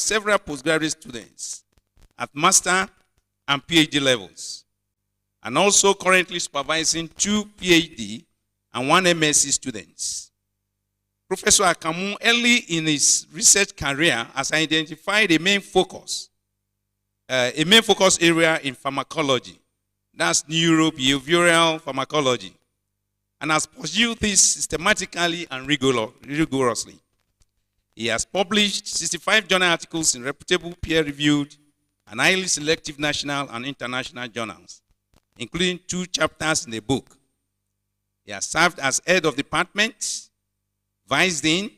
several postgraduate students at master and PhD levels, and also currently supervising 2 PhD and 1 M.Sc students. Professor AKANMU, early in his research career, has identified a main focus area in pharmacology. That's neurobehavioral pharmacology, and has pursued this systematically and rigorously. He has published 65 journal articles in reputable, peer-reviewed, and highly selective national and international journals, including 2 chapters in the book. He has served as head of department, vice dean,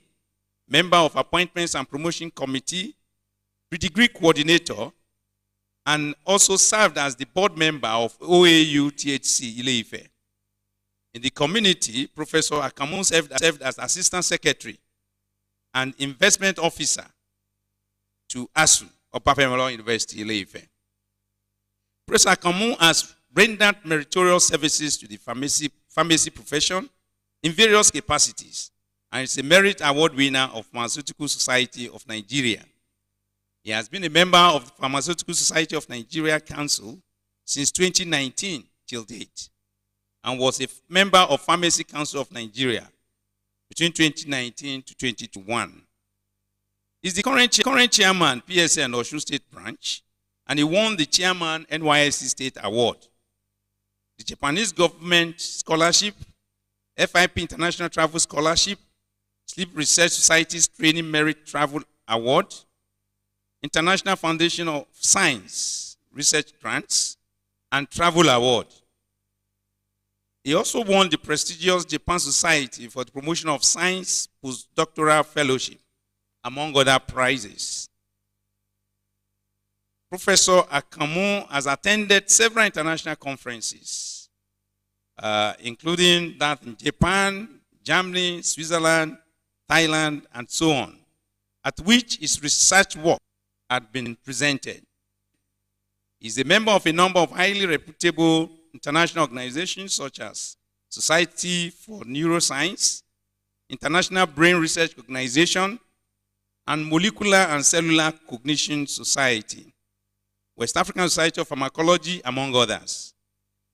member of appointments and promotion committee, pre-degree coordinator, and also served as the board member of OAU THC Ile-Ife. In the community, Professor AKANMU served as assistant secretary and investment officer to ASU, Upper University, Ile-Ife. Professor AKANMU has rendered meritorious services to the pharmacy profession in various capacities, and is a merit award winner of Pharmaceutical Society of Nigeria. He has been a member of the Pharmaceutical Society of Nigeria Council since 2019 till date, and was a member of Pharmacy Council of Nigeria between 2019 to 2021. He's the current chairman, MPSN Osun State Branch, and he won the chairman NYSC State Award, the Japanese Government Scholarship, FIP International Travel Scholarship, Sleep Research Society's Training Merit Travel Award, International Foundation of Science Research Grants, and Travel Award. He also won the prestigious Japan Society for the Promotion of Science Postdoctoral Fellowship, among other prizes. Professor AKANMU has attended several international conferences, including that in Japan, Germany, Switzerland, Thailand, and so on, at which his research work had been presented. He is a member of a number of highly reputable international organizations such as Society for Neuroscience, International Brain Research Organization, and Molecular and Cellular Cognition Society, West African Society of Pharmacology, among others.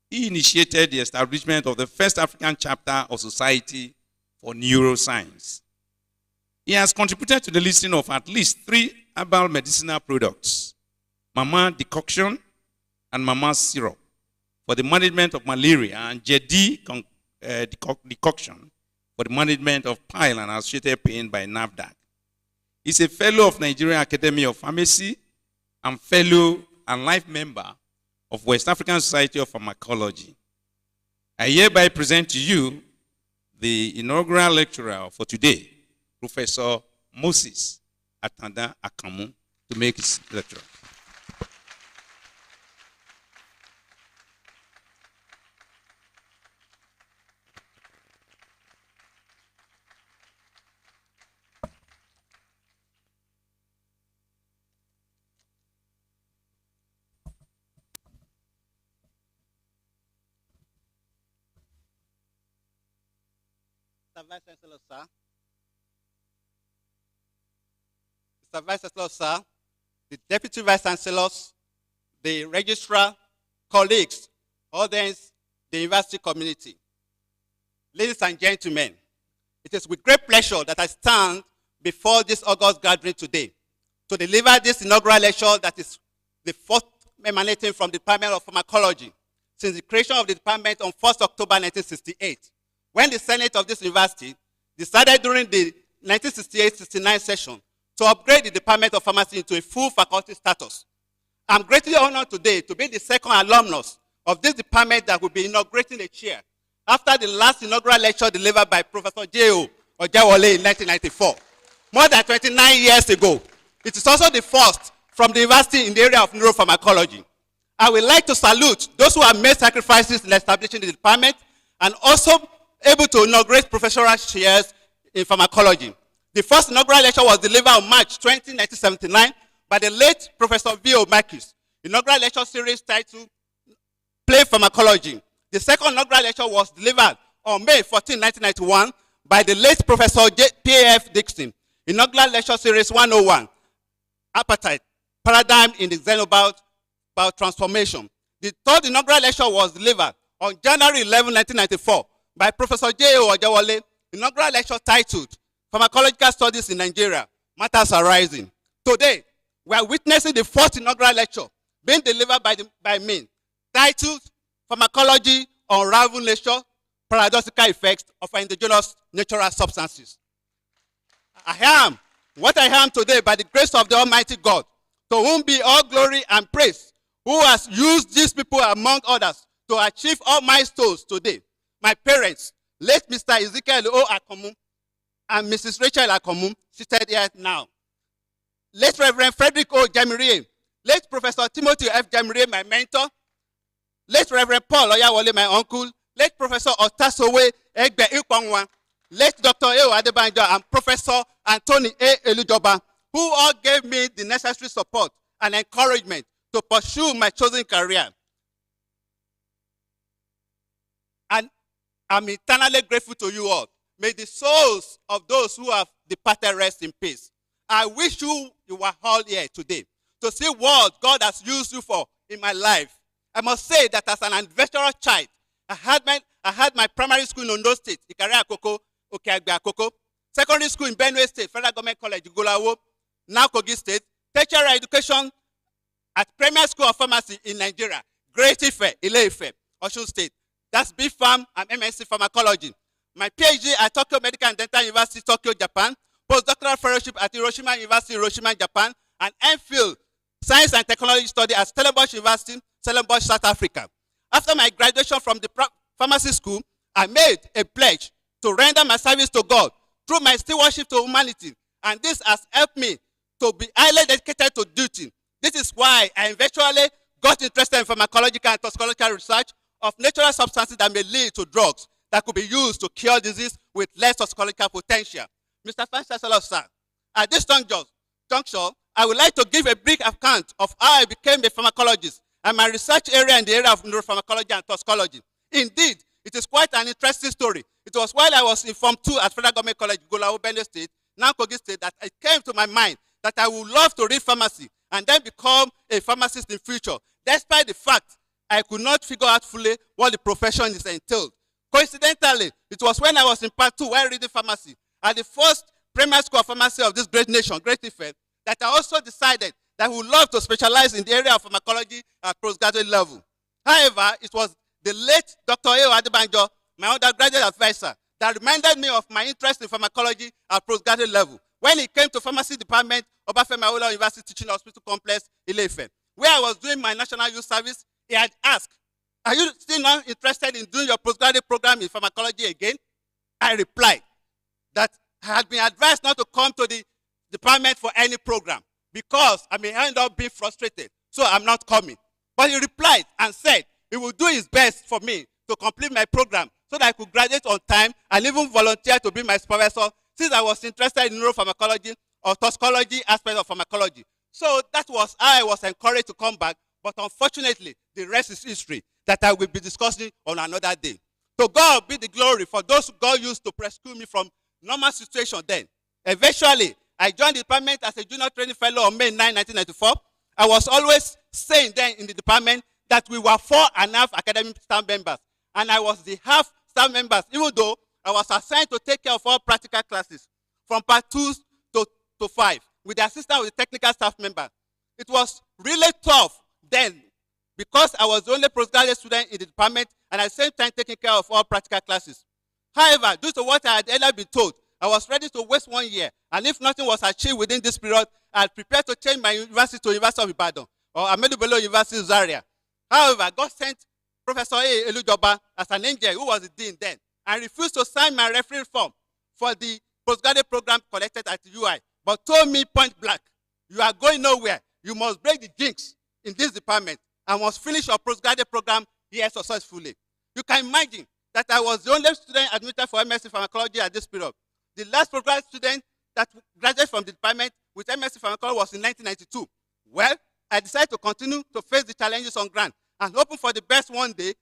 He initiated the establishment of the first African chapter of Society for Neuroscience. He has contributed to the listing of at least 3 herbal medicinal products, Mama Decoction and Mama Syrup, for the management of malaria, and Jedi Decoction for the management of pile and associated pain by NAFDAC. He's a fellow of Nigerian Academy of Pharmacy and fellow and life member of West African Society of Pharmacology. I hereby present to you the inaugural lecturer for today, Professor Moses Atanda AKANMU, to make his lecture. Vice Chancellor, sir. Mr. Vice Chancellor, sir, the Deputy Vice Chancellors, the Registrar, colleagues, audience, the university community. Ladies and gentlemen, it is with great pleasure that I stand before this August gathering today to deliver this inaugural lecture that is the fourth emanating from the Department of Pharmacology since the creation of the department on 1st October 1968. When the Senate of this university decided during the 1968-69 session to upgrade the Department of Pharmacy into a full faculty status. I'm greatly honored today to be the second alumnus of this department that will be inaugurating a chair after the last inaugural lecture delivered by Professor J.O. Ojawole in 1994, more than 29 years ago. It is also the first from the university in the area of neuropharmacology. I would like to salute those who have made sacrifices in establishing the department and also able to inaugurate professional chairs in pharmacology. The first inaugural lecture was delivered on March 20, 1979 by the late Professor V.O. Marcus. Inaugural lecture series titled Play Pharmacology. The second inaugural lecture was delivered on May 14, 1991 by the late Professor P.F. Dixon. Inaugural lecture series 101. appetite, paradigm in the xenobiot transformation. The third inaugural lecture was delivered on January 11, 1994 by Professor J.O. Ojewole, inaugural lecture titled Pharmacological Studies in Nigeria, Matters Arising. Today, we are witnessing the fourth inaugural lecture being delivered by me, titled Pharmacology, Unravels Nature, Paradoxical Effects of Endogenous Natural Substances. I am what I am today by the grace of the Almighty God, to whom be all glory and praise, who has used these people among others to achieve all milestones today. My parents, late Mr. Ezekiel O. AKANMU and Mrs. Rachel AKANMU, seated here now. Late Reverend Frederick O. Jamirie, late Professor Timothy F. Jamirie, my mentor, late Reverend Paul Oyawole, my uncle, late Professor Otasowe Egbe Ikwangwa, late Dr. Eo Adebanjo, and Professor Anthony A. Elujoba, who all gave me the necessary support and encouragement to pursue my chosen career. And I'm eternally grateful to you all. May the souls of those who have departed rest in peace. I wish you were all here today to see what God has used you for in my life. I must say that as an adventurous child, I had my primary school in Ondo State, Ikare Akoko, Okeagbe Akoko, secondary school in Benue State, Federal Government College, Igolawo, now Kogi State, tertiary education at Premier School of Pharmacy in Nigeria, Great Ife, Ile-Ife, Osun State. That's B.Pharm and M.Sc Pharmacology. My PhD at Tokyo Medical and Dental University, Tokyo, Japan, postdoctoral fellowship at Hiroshima University, Hiroshima, Japan, and M.Phil Science and Technology study at Stellenbosch University, Stellenbosch, South Africa. After my graduation from the pharmacy school, I made a pledge to render my service to God through my stewardship to humanity, and this has helped me to be highly dedicated to duty. This is why I eventually got interested in pharmacological and toxicological research of natural substances that may lead to drugs that could be used to cure disease with less toxicological potential. Mr. Vice Chancellor, sir, at this juncture, I would like to give a brief account of how I became a pharmacologist and my research area in the area of neuropharmacology and toxicology. Indeed, it is quite an interesting story. It was while I was in Form 2 at Federal Government College, Igolawo, Benue State, now Kogi State, that it came to my mind that I would love to read pharmacy and then become a pharmacist in future, despite the fact I could not figure out fully what the profession is entailed. Coincidentally, it was when I was in Part 2 while reading pharmacy at the first primary school of pharmacy of this great nation, Great Ife, that I also decided that I would love to specialize in the area of pharmacology at postgraduate level. However, it was the late Dr. Eo Adebanjo, my undergraduate advisor, that reminded me of my interest in pharmacology at postgraduate level when he came to pharmacy department of Obafemi Awolowo University Teaching Hospital Complex, Ile-Ife. Where I was doing my national youth service, he had asked, "Are you still not interested in doing your postgraduate program in pharmacology again?" I replied that I had been advised not to come to the department for any program because I may end up being frustrated, so I'm not coming. But he replied and said he would do his best for me to complete my program so that I could graduate on time and even volunteer to be my supervisor since I was interested in neuropharmacology or toxicology aspect of pharmacology. So that was how I was encouraged to come back, but unfortunately, the rest is history that I will be discussing on another day. To God be the glory for those who God used to rescue me from normal situation then. Eventually, I joined the department as a junior training fellow on May 9, 1994. I was always saying then in the department that we were 4.5 academic staff members, and I was the half staff members, even though I was assigned to take care of all practical classes from Part 2 to 5 with the assistance of the technical staff member. It was really tough then because I was the only postgraduate student in the department and at the same time taking care of all practical classes. However, due to what I had earlier been told, I was ready to waste 1 year, and if nothing was achieved within this period, I had prepared to change my university to University of Ibadan or Ahmadu Bello University, Zaria. However, God sent Professor A. Elujoba as an angel who was the dean then and refused to sign my referral form for the postgraduate program collected at the UI, but told me point blank, "You are going nowhere. You must break the jinx in this department and must finish your postgraduate program here successfully." You can imagine that I was the only student admitted for M.Sc Pharmacology at this period. The last postgraduate student that graduated from the department with M.Sc Pharmacology was in 1992. Well, I decided to continue to face the challenges on ground and hoping for the best one day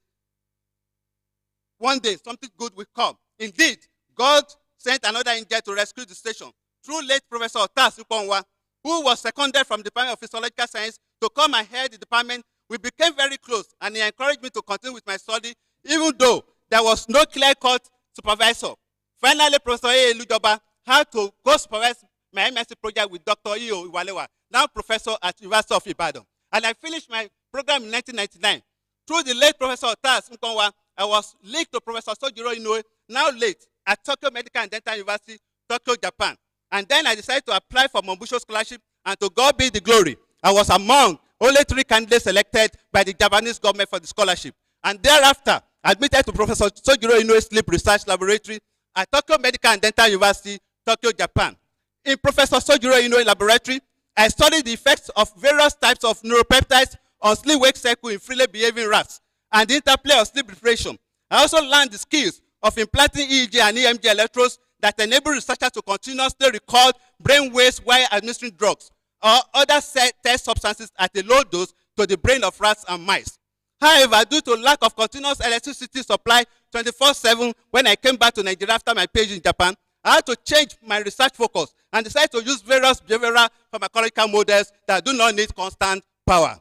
something good will come. Indeed, God sent another angel to rescue the station through late Professor Tas Uponwa, who was seconded from the Department of Physiological Science to come and head the department. We became very close, and he encouraged me to continue with my study, even though there was no clear-cut supervisor. Finally, Professor A. Lujoba had to go supervise my M.Sc project with Dr. E.O. Iwalewa, now professor at University of Ibadan. And I finished my program in 1999. Through the late Professor Tas Nkonwa, I was linked to Professor Sojiro Inoue, now late, at Tokyo Medical and Dental University, Tokyo, Japan. And then I decided to apply for Mombusho Scholarship, and to God be the glory. I was among only 3 candidates selected by the Japanese government for the scholarship. And thereafter, admitted to Professor Sojiro Inoue's Sleep Research Laboratory at Tokyo Medical and Dental University, Tokyo, Japan. In Professor Sojiro Inoue Laboratory, I studied the effects of various types of neuropeptides on sleep-wake cycle in freely behaving rats and the interplay of sleep deprivation. I also learned the skills of implanting EEG and EMG electrodes that enable researchers to continuously record brain waves while administering drugs or other test substances at a low dose to the brain of rats and mice. However, due to lack of continuous electricity supply 24/7 when I came back to Nigeria after my PhD in Japan, I had to change my research focus and decided to use various behavioral pharmacological models that do not need constant power.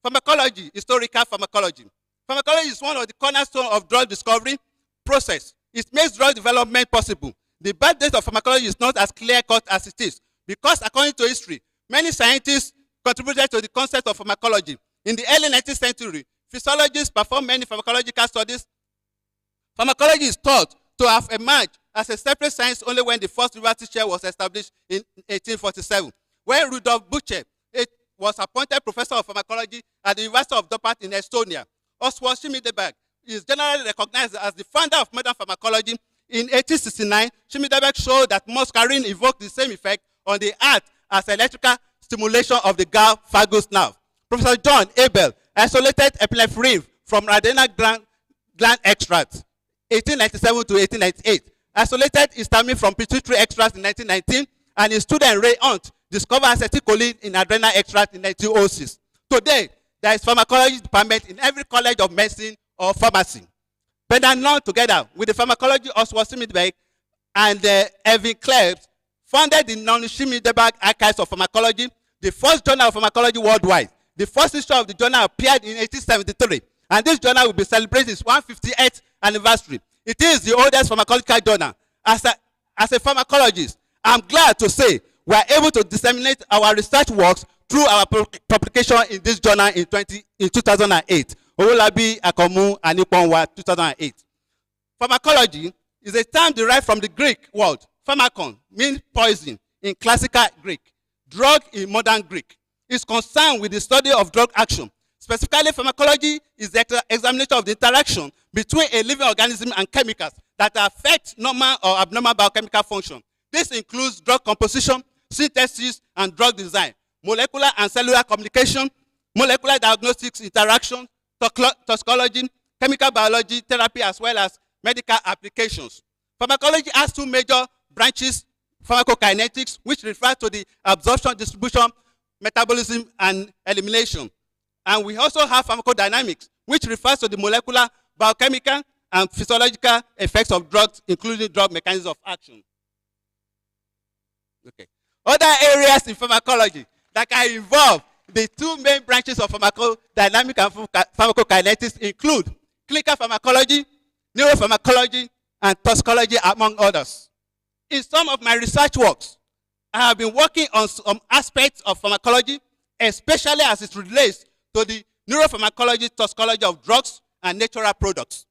Pharmacology, historical pharmacology. Pharmacology is one of the cornerstones of drug discovery process. It makes drug development possible. The birth date of pharmacology is not as clear-cut as it is, because according to history, many scientists contributed to the concept of pharmacology. In the early 19th century, physiologists performed many pharmacological studies. Pharmacology is thought to have emerged as a separate science only when the first university chair was established in 1847, when Rudolf Bucher was appointed professor of pharmacology at the University of Dorpat in Estonia. Oswald Schmidberg is generally recognized as the founder of modern pharmacology. In 1869, Schmidberg showed that muscarine evoked the same effect on the heart as electrical stimulation of the Gall vagus nerve. Professor John Abel isolated epinephrine from adrenal gland extracts, 1897 to 1898. Isolated histamine from pituitary extracts in 1919, and his student Ray Hunt discovered acetylcholine in adrenal extract in 1906. Today, there is pharmacology department in every college of medicine or pharmacy. Bernard, together with the pharmacology Oswald Schmidberg and Erwin Klebs, founded the Non-Schmidberg Archives of Pharmacology, the first journal of pharmacology worldwide. The first issue of the journal appeared in 1873, and this journal will be celebrating its 158th anniversary. It is the oldest pharmacological journal. As a pharmacologist, I'm glad to say we are able to disseminate our research works through our publication in this journal in 2008. Atanda AKANMU and Iponwa, 2008. Pharmacology is a term derived from the Greek word pharmakon, means poison in classical Greek, drug in modern Greek. It's concerned with the study of drug action. Specifically, pharmacology is the examination of the interaction between a living organism and chemicals that affect normal or abnormal biochemical function. This includes drug composition, synthesis, and drug design, molecular and cellular communication, molecular diagnostics interaction, toxicology, chemical biology, therapy, as well as medical applications. Pharmacology has 2 major branches: pharmacokinetics, which refers to the absorption, distribution, metabolism, and elimination. And we also have pharmacodynamics, which refers to the molecular, biochemical, and physiological effects of drugs, including drug mechanisms of action. Okay. Other areas in pharmacology that can involve the 2 main branches of pharmacodynamic and pharmacokinetics include clinical pharmacology, neuropharmacology, and toxicology, among others. In some of my research works, I have been working on some aspects of pharmacology, especially as it relates to the neuropharmacology, toxicology of drugs and natural products.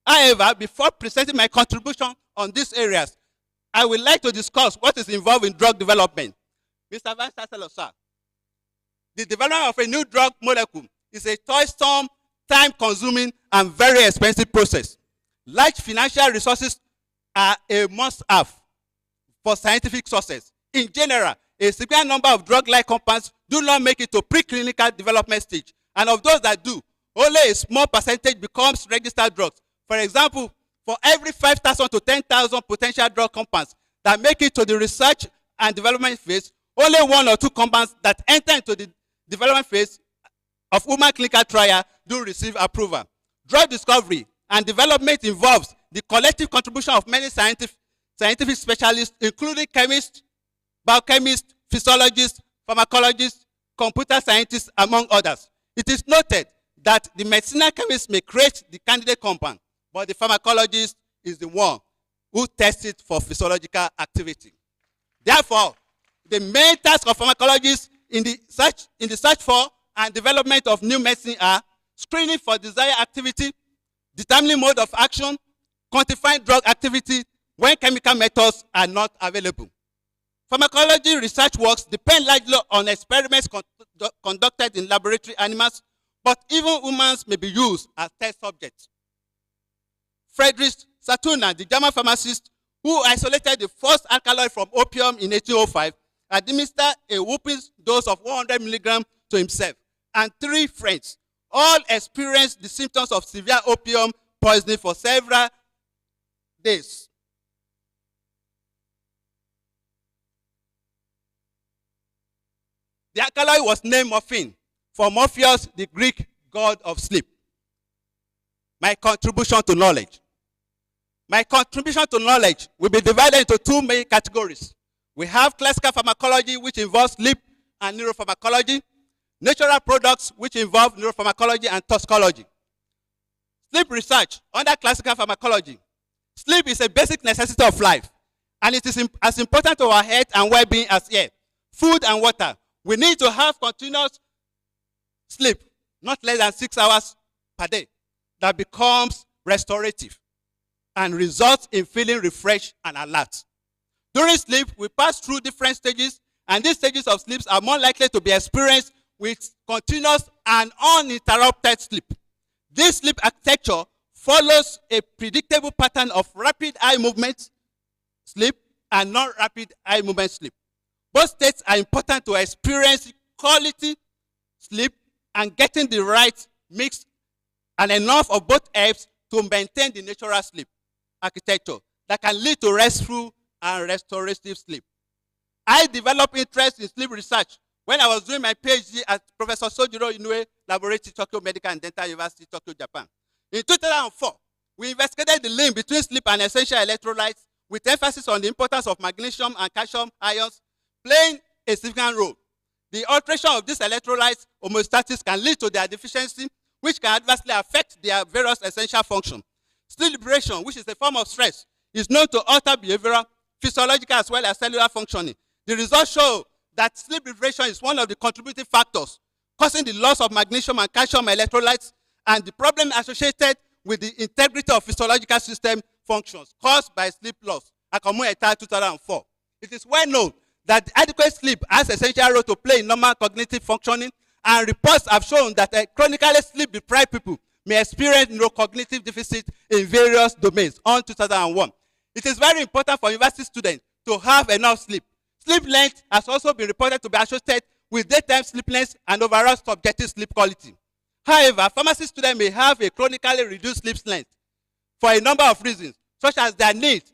However, before presenting my contribution on these areas, I would like to discuss what is involved in drug development. Mr. Vice Chancellor, sir, the development of a new drug molecule is a toilsome, time-consuming, and very expensive process. Large financial resources are a must-have for scientific success. In general, a significant number of drug-like compounds do not make it to preclinical development stage, and of those that do, only a small percentage becomes registered drugs. For example, for every 5,000 to 10,000 potential drug compounds that make it to the research and development phase, only 1 or 2 compounds that enter into the development phase of human clinical trial do receive approval. Drug discovery and development involves the collective contribution of many scientific specialists, including chemists, biochemists, physiologists, pharmacologists, computer scientists, among others. It is noted that the medicinal chemist may create the candidate compound, but the pharmacologist is the one who tests it for physiological activity. Therefore, the main task of pharmacologists in the search for and development of new medicine are screening for desired activity, determining mode of action, quantifying drug activity when chemical methods are not available. Pharmacology research works depend largely on experiments conducted in laboratory animals, but even humans may be used as test subjects. Friedrich Saturna, the German pharmacist who isolated the first alkaloid from opium in 1805, administered a whooping dose of 100 milligrams to himself and 3 friends. All experienced the symptoms of severe opium poisoning for several days. The alkaloid was named morphine, for Morpheus, the Greek god of sleep. My contribution to knowledge. My contribution to knowledge will be divided into 2 main categories. We have classical pharmacology, which involves sleep and neuropharmacology, natural products, which involve neuropharmacology and toxicology. Sleep research under classical pharmacology. Sleep is a basic necessity of life, and it is as important to our health and well-being as air, food, and water. We need to have continuous sleep, not less than 6 hours per day, that becomes restorative and results in feeling refreshed and alert. During sleep, we pass through different stages, and these stages of sleep are more likely to be experienced with continuous and uninterrupted sleep. This sleep architecture follows a predictable pattern of rapid eye movement sleep and non-rapid eye movement sleep. Both states are important to experience quality sleep and getting the right mix and enough of both helps to maintain the natural sleep architecture that can lead to restful and restorative sleep. I developed interest in sleep research when I was doing my PhD at Professor Sojiro Inoue Laboratory, Tokyo Medical and Dental University, Tokyo, Japan. In 2004, we investigated the link between sleep and essential electrolytes with emphasis on the importance of magnesium and calcium ions playing a significant role. The alteration of these electrolytes homeostasis can lead to their deficiency, which can adversely affect their various essential functions. Sleep deprivation, which is a form of stress, is known to alter behavioral, physiological, as well as cellular functioning. The results show that sleep deprivation is one of the contributing factors causing the loss of magnesium and calcium electrolytes and the problem associated with the integrity of physiological system functions caused by sleep loss. AKANMU et al. 2004. It is well known that adequate sleep has essential role to play in normal cognitive functioning, and reports have shown that chronically sleep-deprived people may experience neurocognitive deficit in various domains on 2001. It is very important for university students to have enough sleep. Sleep length has also been reported to be associated with daytime sleepiness and overall subjective sleep quality. However, pharmacy students may have a chronically reduced sleep length for a number of reasons, such as their need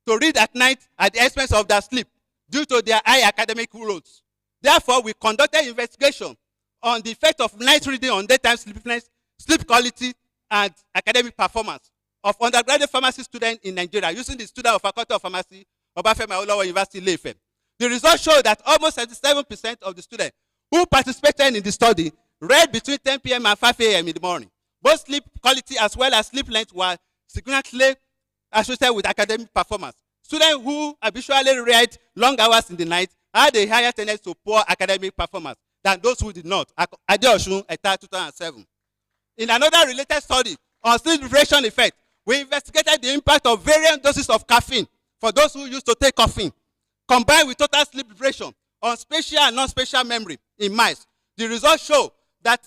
to read at night at the expense of their sleep due to their high academic loads. Therefore, we conducted investigation on the effect of night reading on daytime sleepiness, sleep quality, and academic performance of undergraduate pharmacy students in Nigeria using the student of Faculty of Pharmacy, Obafemi Awolowo University, Ile-Ife. The results show that almost 77% of the students who participated in the study read between 10 p.m. and 5 a.m. in the morning. Both sleep quality as well as sleep length were significantly associated with academic performance. Students who habitually read long hours in the night had a higher tendency to poor academic performance than those who did not. Adeosun et al. 2007. In another related study on sleep deprivation effect, we investigated the impact of varying doses of caffeine for those who used to take caffeine, combined with total sleep deprivation on spatial and non-spatial memory in mice. The results show that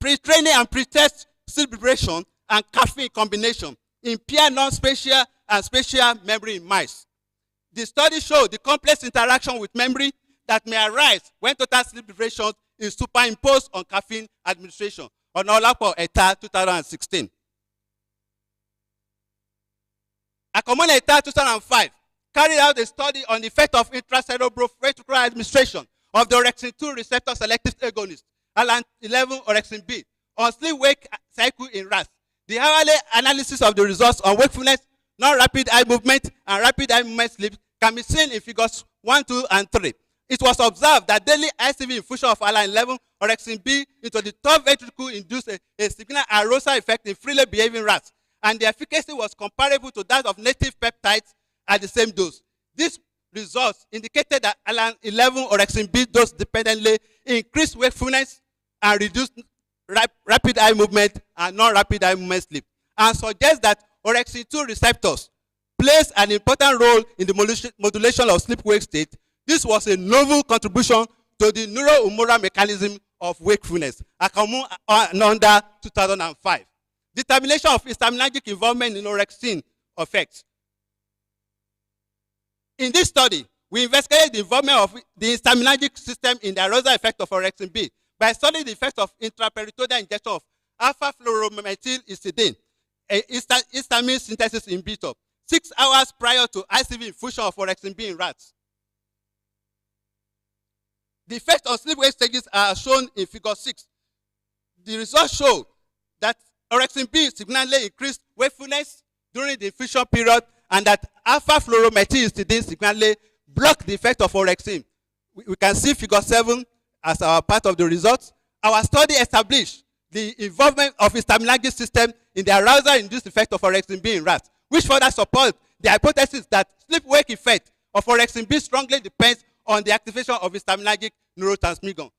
pre-training and pre-test sleep deprivation and caffeine combination impair non-spatial and spatial memory in mice. The study showed the complex interaction with memory that may arise when total sleep deprivation is superimposed on caffeine administration. Oduduwa et al. 2016. AKANMU et al. 2005 carried out a study on the effect of intracerebroventricular administration of the orexin-2 receptor selective agonist, LM11 orexin B, on sleep-wake cycle in rats. The hourly analysis of the results on wakefulness, non-rapid eye movement, and rapid eye movement sleep can be seen in figures 1, 2, and 3. It was observed that daily ICV infusion of Ile-11 orexin B into the third ventricle induced a signal arousal effect in freely behaving rats, and the efficacy was comparable to that of native peptides at the same dose. These results indicated that Ile-11 orexin B dose dependently increased wakefulness and reduced rapid eye movement and non-rapid eye movement sleep, and suggests that orexin 2 receptors plays an important role in the modulation of sleep-wake state. This was a novel contribution to the neurohumoral mechanism of wakefulness. AKANMU under 2005. Determination of histaminergic involvement in orexin effects. In this study, we investigated the involvement of the histaminergic system in the arousal effect of orexin B by studying the effect of intraperitoneal injection of alpha-fluoromethyl-histidine, a histamine synthesis inhibitor, 6 hours prior to ICV infusion of orexin B in rats. The effects on sleep-wake stages are shown in figure 6. The results show that orexin B significantly increased wakefulness during the infusion period, and that alpha-fluoromethyl-histidine significantly blocked the effect of orexin. We can see figure 7 as our part of the results. Our study established the involvement of histaminergic system in the arousal-induced effect of orexin B in rats, which further supports the hypothesis that sleep-wake effect of orexin B strongly depends on the activation of histaminergic neurotransmission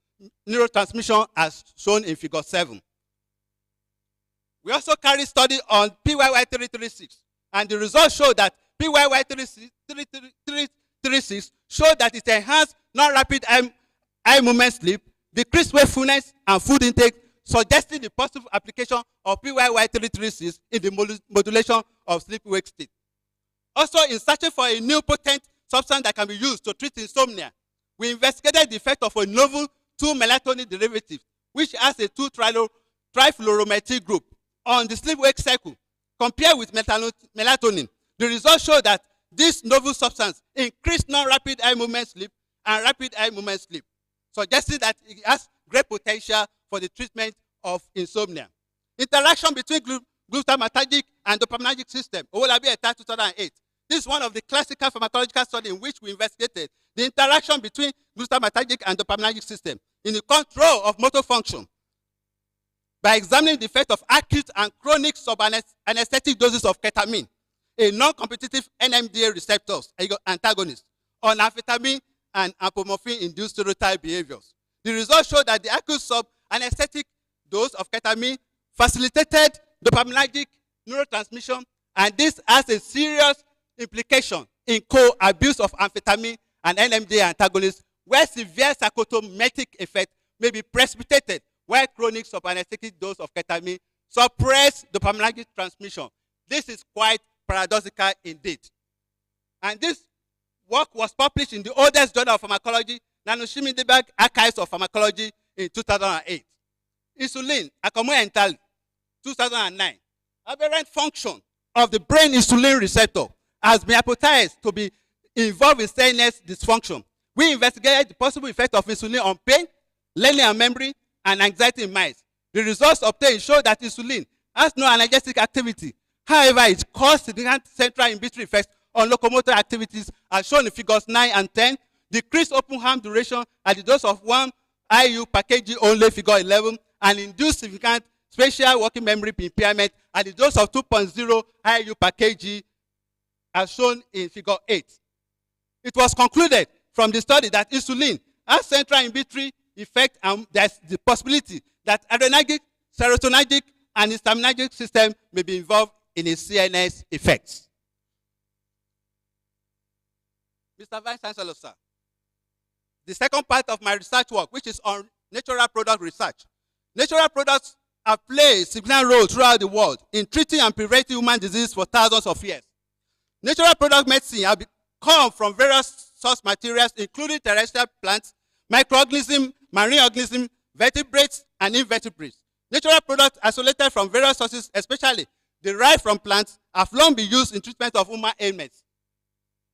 as shown in figure 7. We also carry study on PYY336, and the results show that PYY336 show that it enhanced non-rapid eye movement sleep, decreased wakefulness and food intake, suggesting the possible application of PYY336 in the modulation of sleep-wake state. Also, in searching for a new potent substance that can be used to treat insomnia, we investigated the effect of a novel 2-melatonin derivative, which has a 2-trifluoromethyl group on the sleep-wake cycle compared with melatonin. The results show that this novel substance increased non-rapid eye movement sleep and rapid eye movement sleep, suggesting that it has great potential for the treatment of insomnia. Interaction between glutamatergic and dopaminergic system, Olabi et al. 2008. This is one of the classical pharmacological studies in which we investigated the interaction between glutamatergic and dopaminergic system in the control of motor function by examining the effect of acute and chronic subanesthetic doses of ketamine, a non-competitive NMDA receptors antagonist, on amphetamine and apomorphine-induced stereotype behaviors. The results show that the acute subanesthetic dose of ketamine facilitated dopaminergic neurotransmission, and this has a serious implication in co-abuse of amphetamine and NMDA antagonists, where severe psychotomimetic effect may be precipitated, while chronic subanesthetic dose of ketamine suppress dopaminergic transmission. This is quite paradoxical indeed. And this work was published in the oldest journal of pharmacology, Nanoshimindeberg Archives of Pharmacology, in 2008. Insulin, AKANMU et al. 2009. Aberrant function of the brain insulin receptor has been hypothesized to be involved in CNS dysfunction. We investigated the possible effect of insulin on pain, learning and memory, and anxiety in mice. The results obtained show that insulin has no analgesic activity. However, it causes significant central inhibitory effects on locomotor activities, as shown in figures 9 and 10. Decreased open arm duration at the dose of 1 IU per kg only, figure 11, and induced significant spatial working memory impairment at the dose of 2.0 IU per kg, as shown in figure 8. It was concluded from the study that insulin has central inhibitory effect, and there's the possibility that adrenergic, serotonergic, and histaminergic system may be involved in its CNS effects. Mr. Vice Chancellor, sir, the second part of my research work, which is on natural product research. Natural products have played a significant role throughout the world in treating and preventing human disease for thousands of years. Natural product medicine have come from various source materials, including terrestrial plants, microorganisms, marine organisms, vertebrates, and invertebrates. Natural products isolated from various sources, especially derived from plants, have long been used in treatment of human ailments.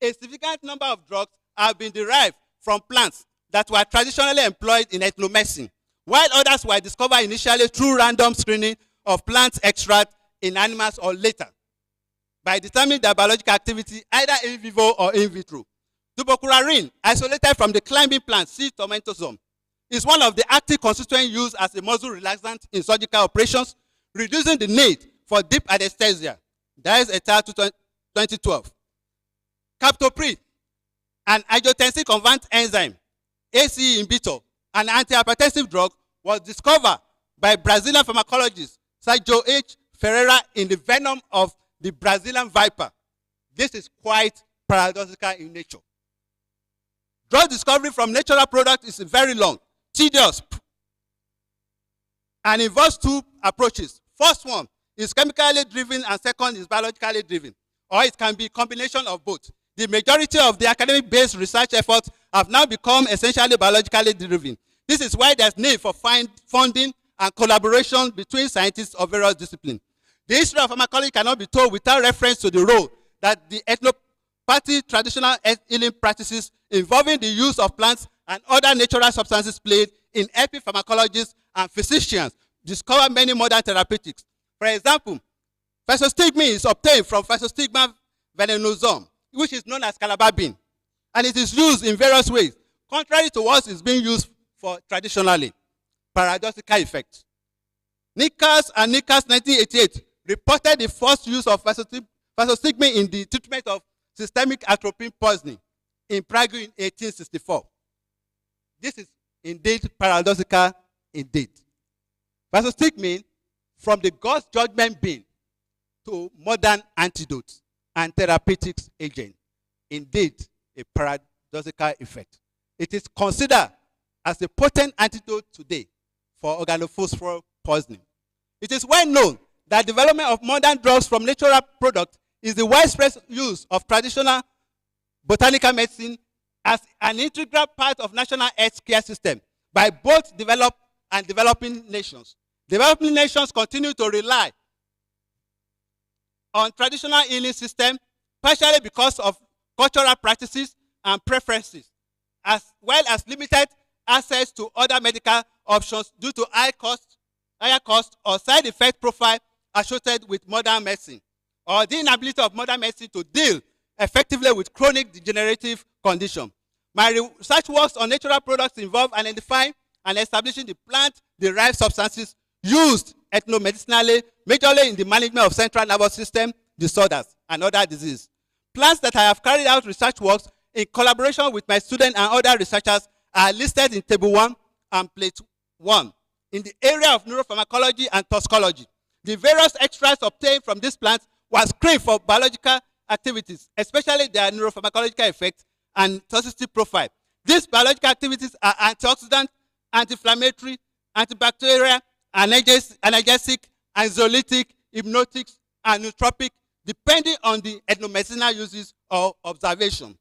A significant number of drugs have been derived from plants that were traditionally employed in ethnomedicine, while others were discovered initially through random screening of plant extract in animals or later, by determining their biological activity either in vivo or in vitro. Tubocurarine, isolated from the climbing plant C. tomentosum, is one of the active constituents used as a muscle relaxant in surgical operations, reducing the need for deep anesthesia. That is Atanda 2012. Captopril, an angiotensin converting enzyme, ACE inhibitor, an antihypertensive drug, was discovered by Brazilian pharmacologist Sergio H. Ferreira in the venom of the Brazilian viper. This is quite paradoxical in nature. Drug discovery from natural products is very long, tedious, and involves two approaches. First one is chemically driven and second is biologically driven, or it can be a combination of both. The majority of the academic-based research efforts have now become essentially biologically driven. This is why there's need for funding and collaboration between scientists of various disciplines. The history of pharmacology cannot be told without reference to the role that the ethnopathy traditional healing practices involving the use of plants and other natural substances played in helping pharmacologists and physicians discover many modern therapeutics. For example, physostigmine is obtained from Physostigma venenosum, which is known as Calabar bean, and it is used in various ways, contrary to what is being used for traditionally. Paradoxical effect. Nichols and Nichols 1988 reported the first use of physostigmine in the treatment of systemic atropine poisoning in Prague in 1864. This is indeed paradoxical indeed. Physostigmine, from the God's judgment being to modern antidotes and therapeutics agent, indeed a paradoxical effect. It is considered as a potent antidote today for organophosphorus poisoning. It is well known that development of modern drugs from natural products is the widespread use of traditional botanical medicine as an integral part of national health care system by both developed and developing nations. Developing nations continue to rely on traditional healing system, partially because of cultural practices and preferences, as well as limited access to other medical options due to higher cost or side effect profile associated with modern medicine, or the inability of modern medicine to deal effectively with chronic degenerative condition. My research works on natural products involve identifying and establishing the plant-derived substances used ethnomedicinally, majorly in the management of central nervous system disorders and other diseases. Plants that I have carried out research works in collaboration with my students and other researchers are listed in Table 1 and Plate 1. In the area of neuropharmacology and toxicology, the various extracts obtained from these plants were screened for biological activities, especially their neuropharmacological effects and toxicity profile. These biological activities are antioxidant, anti-inflammatory, antibacterial, analgesic, anxiolytic, hypnotic, and nootropic, depending on the ethnomedicinal uses or observation.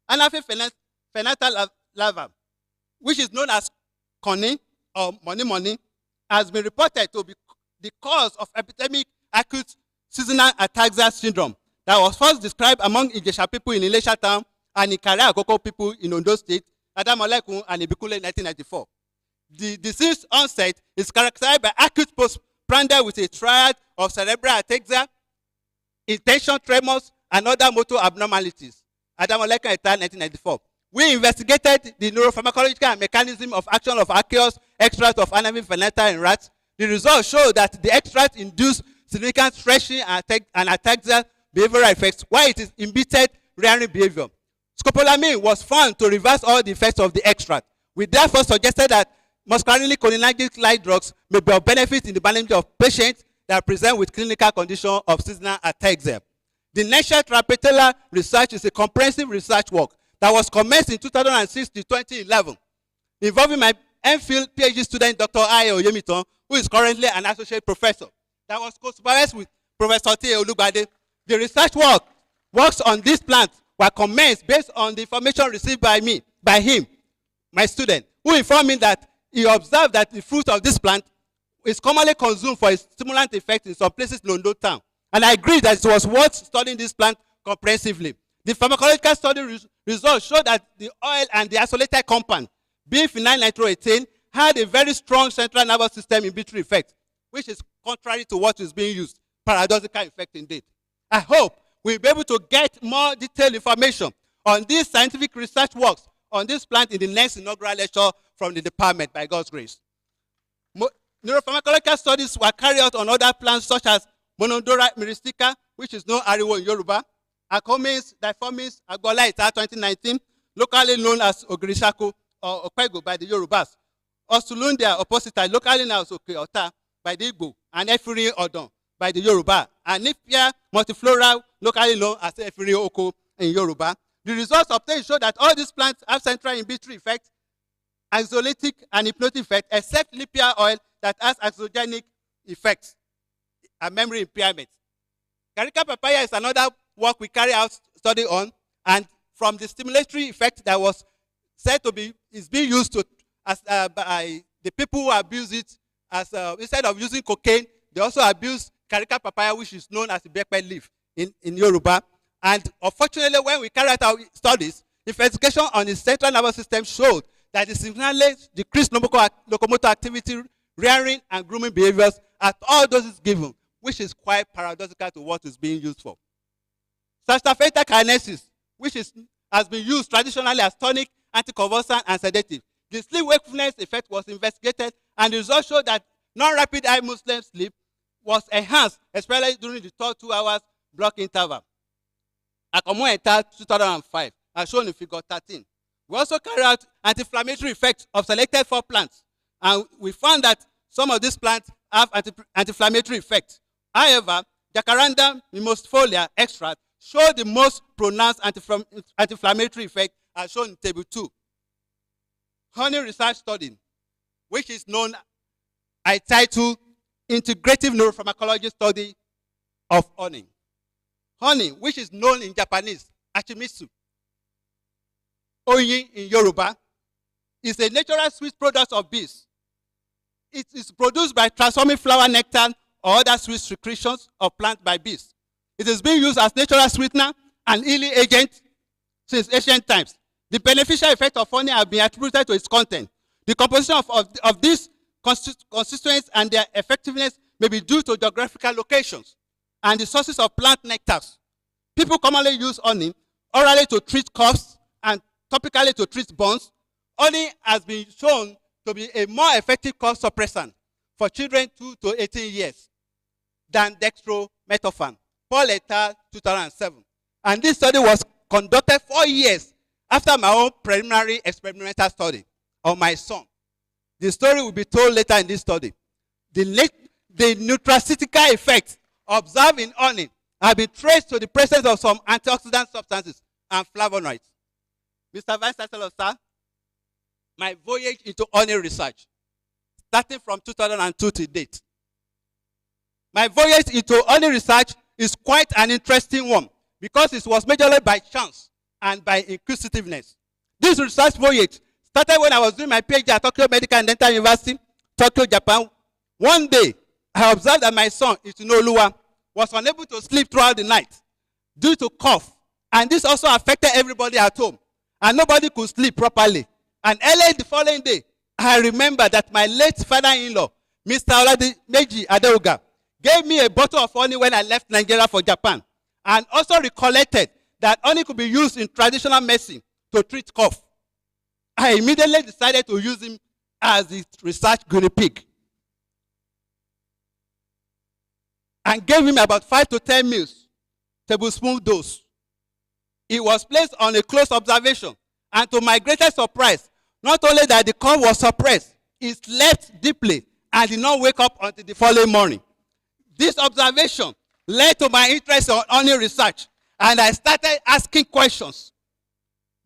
Ile-Ife phenatal larva, which is known as conning or money, has been reported to be the cause of epidemic acute seasonal ataxia syndrome that was first described among Ijesha people in Ilesha town and in Kare Akoko people in Ondo State, Adamolekun and Ibikule in 1994. The disease onset is characterized by acute postprandial with a triad of cerebral ataxia, intention tremors, and other motor abnormalities. Adamolekun et al. 1994. We investigated the neuropharmacological mechanism of action of aqueous extract of Ile-Ife phenatal in rats. The results show that the extract induced significant stretching and ataxia behavioral effects, while it is inhibited rearing behavior. Scopolamine was found to reverse all the effects of the extract. We therefore suggested that muscarinic cholinergic-like drugs may be of benefit in the management of patients that present with clinical condition of seasonal ataxia. The National Therapeutic Research is a comprehensive research work that was commenced in 2006 to 2011, involving my MPhil PhD student, Dr. I. Oyemiton, who is currently an associate professor, that was co-supervised with Professor T. Olugbade. The research works on this plant were commenced based on the information received by him, my student, who informed me that he observed that the fruit of this plant is commonly consumed for its stimulant effect in some places in Ondo town. And I agree that it was worth studying this plant comprehensively. The pharmacological study results show that the oil and the isolated compound, B-phenyl nitroethane, had a very strong central nervous system inhibitory effect, which is contrary to what is being used. Paradoxical effect indeed. I hope we'll be able to get more detailed information on these scientific research works on this plant in the next inaugural lecture from the department by God's grace. Neuropharmacological studies were carried out on other plants such as Monodora myristica, which is known Ariwo in Yoruba, Acomins, Diformis, Agbola-Ita 2019, locally known as Ogirisako or Opego by the Yorubas, Osulundia opposita, locally known as Okeota by the Igbo, and Efirin Odon by the Yoruba, and Nipia multiflora, locally known as Efirin Oko in Yoruba. The results obtained show that all these plants have central inhibitory effects, anxiolytic and hypnotic effect, except Lipia oil that has axogenic effects and memory impairment. Carica papaya is another work we carry out study on, and from the stimulatory effect that was said to be is being used to as by the people who abuse it as instead of using cocaine, they also abuse Carica papaya, which is known as the Bepe leaf in Yoruba. And unfortunately, when we carry out our studies, investigation on the central nervous system showed that it significantly decreased locomotor activity, rearing, and grooming behaviors at all doses given, which is quite paradoxical to what is being used for. Staphylococcus kinesis, which has been used traditionally as tonic, anticonvulsant, and sedative. The sleep wakefulness effect was investigated, and the results showed that non-rapid eye Muslim sleep was enhanced, especially during the third 2 hours block interval. AKANMU et al. 2005, as shown in figure 13. We also carried out anti-inflammatory effects of selected 4 plants, and we found that some of these plants have anti-inflammatory effects. However, Jacaranda mimosifolia extract showed the most pronounced anti-inflammatory effect, as shown in table 2. Honey research study, which is known, I titled Integrative Neuropharmacology Study of Honey. Honey, which is known in Japanese, Achimisu, Oyin in Yoruba, is a natural sweet product of bees. It is produced by transforming flower nectar or other sweet secretions of plants by bees. It is being used as natural sweetener and healing agent since ancient times. The beneficial effect of honey have been attributed to its content. The composition of these constituents and their effectiveness may be due to geographical locations and the sources of plant nectars. People commonly use honey orally to treat coughs and topically to treat burns. Honey has been shown to be a more effective cough suppressant for children 2 to 18 years than dextromethorphan. Paul et al. 2007. And this study was conducted 4 years after my own preliminary experimental study on my son. The story will be told later in this study. The nutraceutical effects observed in honey have been traced to the presence of some antioxidant substances and flavonoids. Mr. Vice Chancellor, sir, my voyage into honey research, starting from 2002 to date. My voyage into honey research is quite an interesting one because it was majorly by chance and by inquisitiveness. This research voyage started when I was doing my PhD at Tokyo Medical and Dental University, Tokyo, Japan. One day, I observed that my son, Inaugural, was unable to sleep throughout the night due to cough. And this also affected everybody at home. And nobody could sleep properly. And early the following day, I remember that my late father-in-law, Mr. Olademeji Adeoga, gave me a bottle of honey when I left Nigeria for Japan. And also recollected that honey could be used in traditional medicine to treat cough. I immediately decided to use him as the research guinea pig. And gave him about 5 to 10 mils, tablespoon dose. He was placed on a close observation. And to my greatest surprise, not only that the cough was suppressed, he slept deeply and did not wake up until the following morning. This observation led to my interest in honey research. And I started asking questions.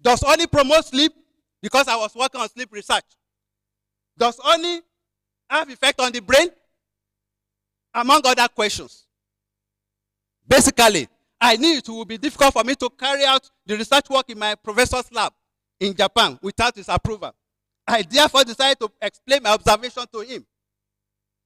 Does honey promote sleep? Because I was working on sleep research. Does honey have effect on the brain? Among other questions. Basically, I knew it would be difficult for me to carry out the research work in my professor's lab in Japan without his approval. I therefore decided to explain my observation to him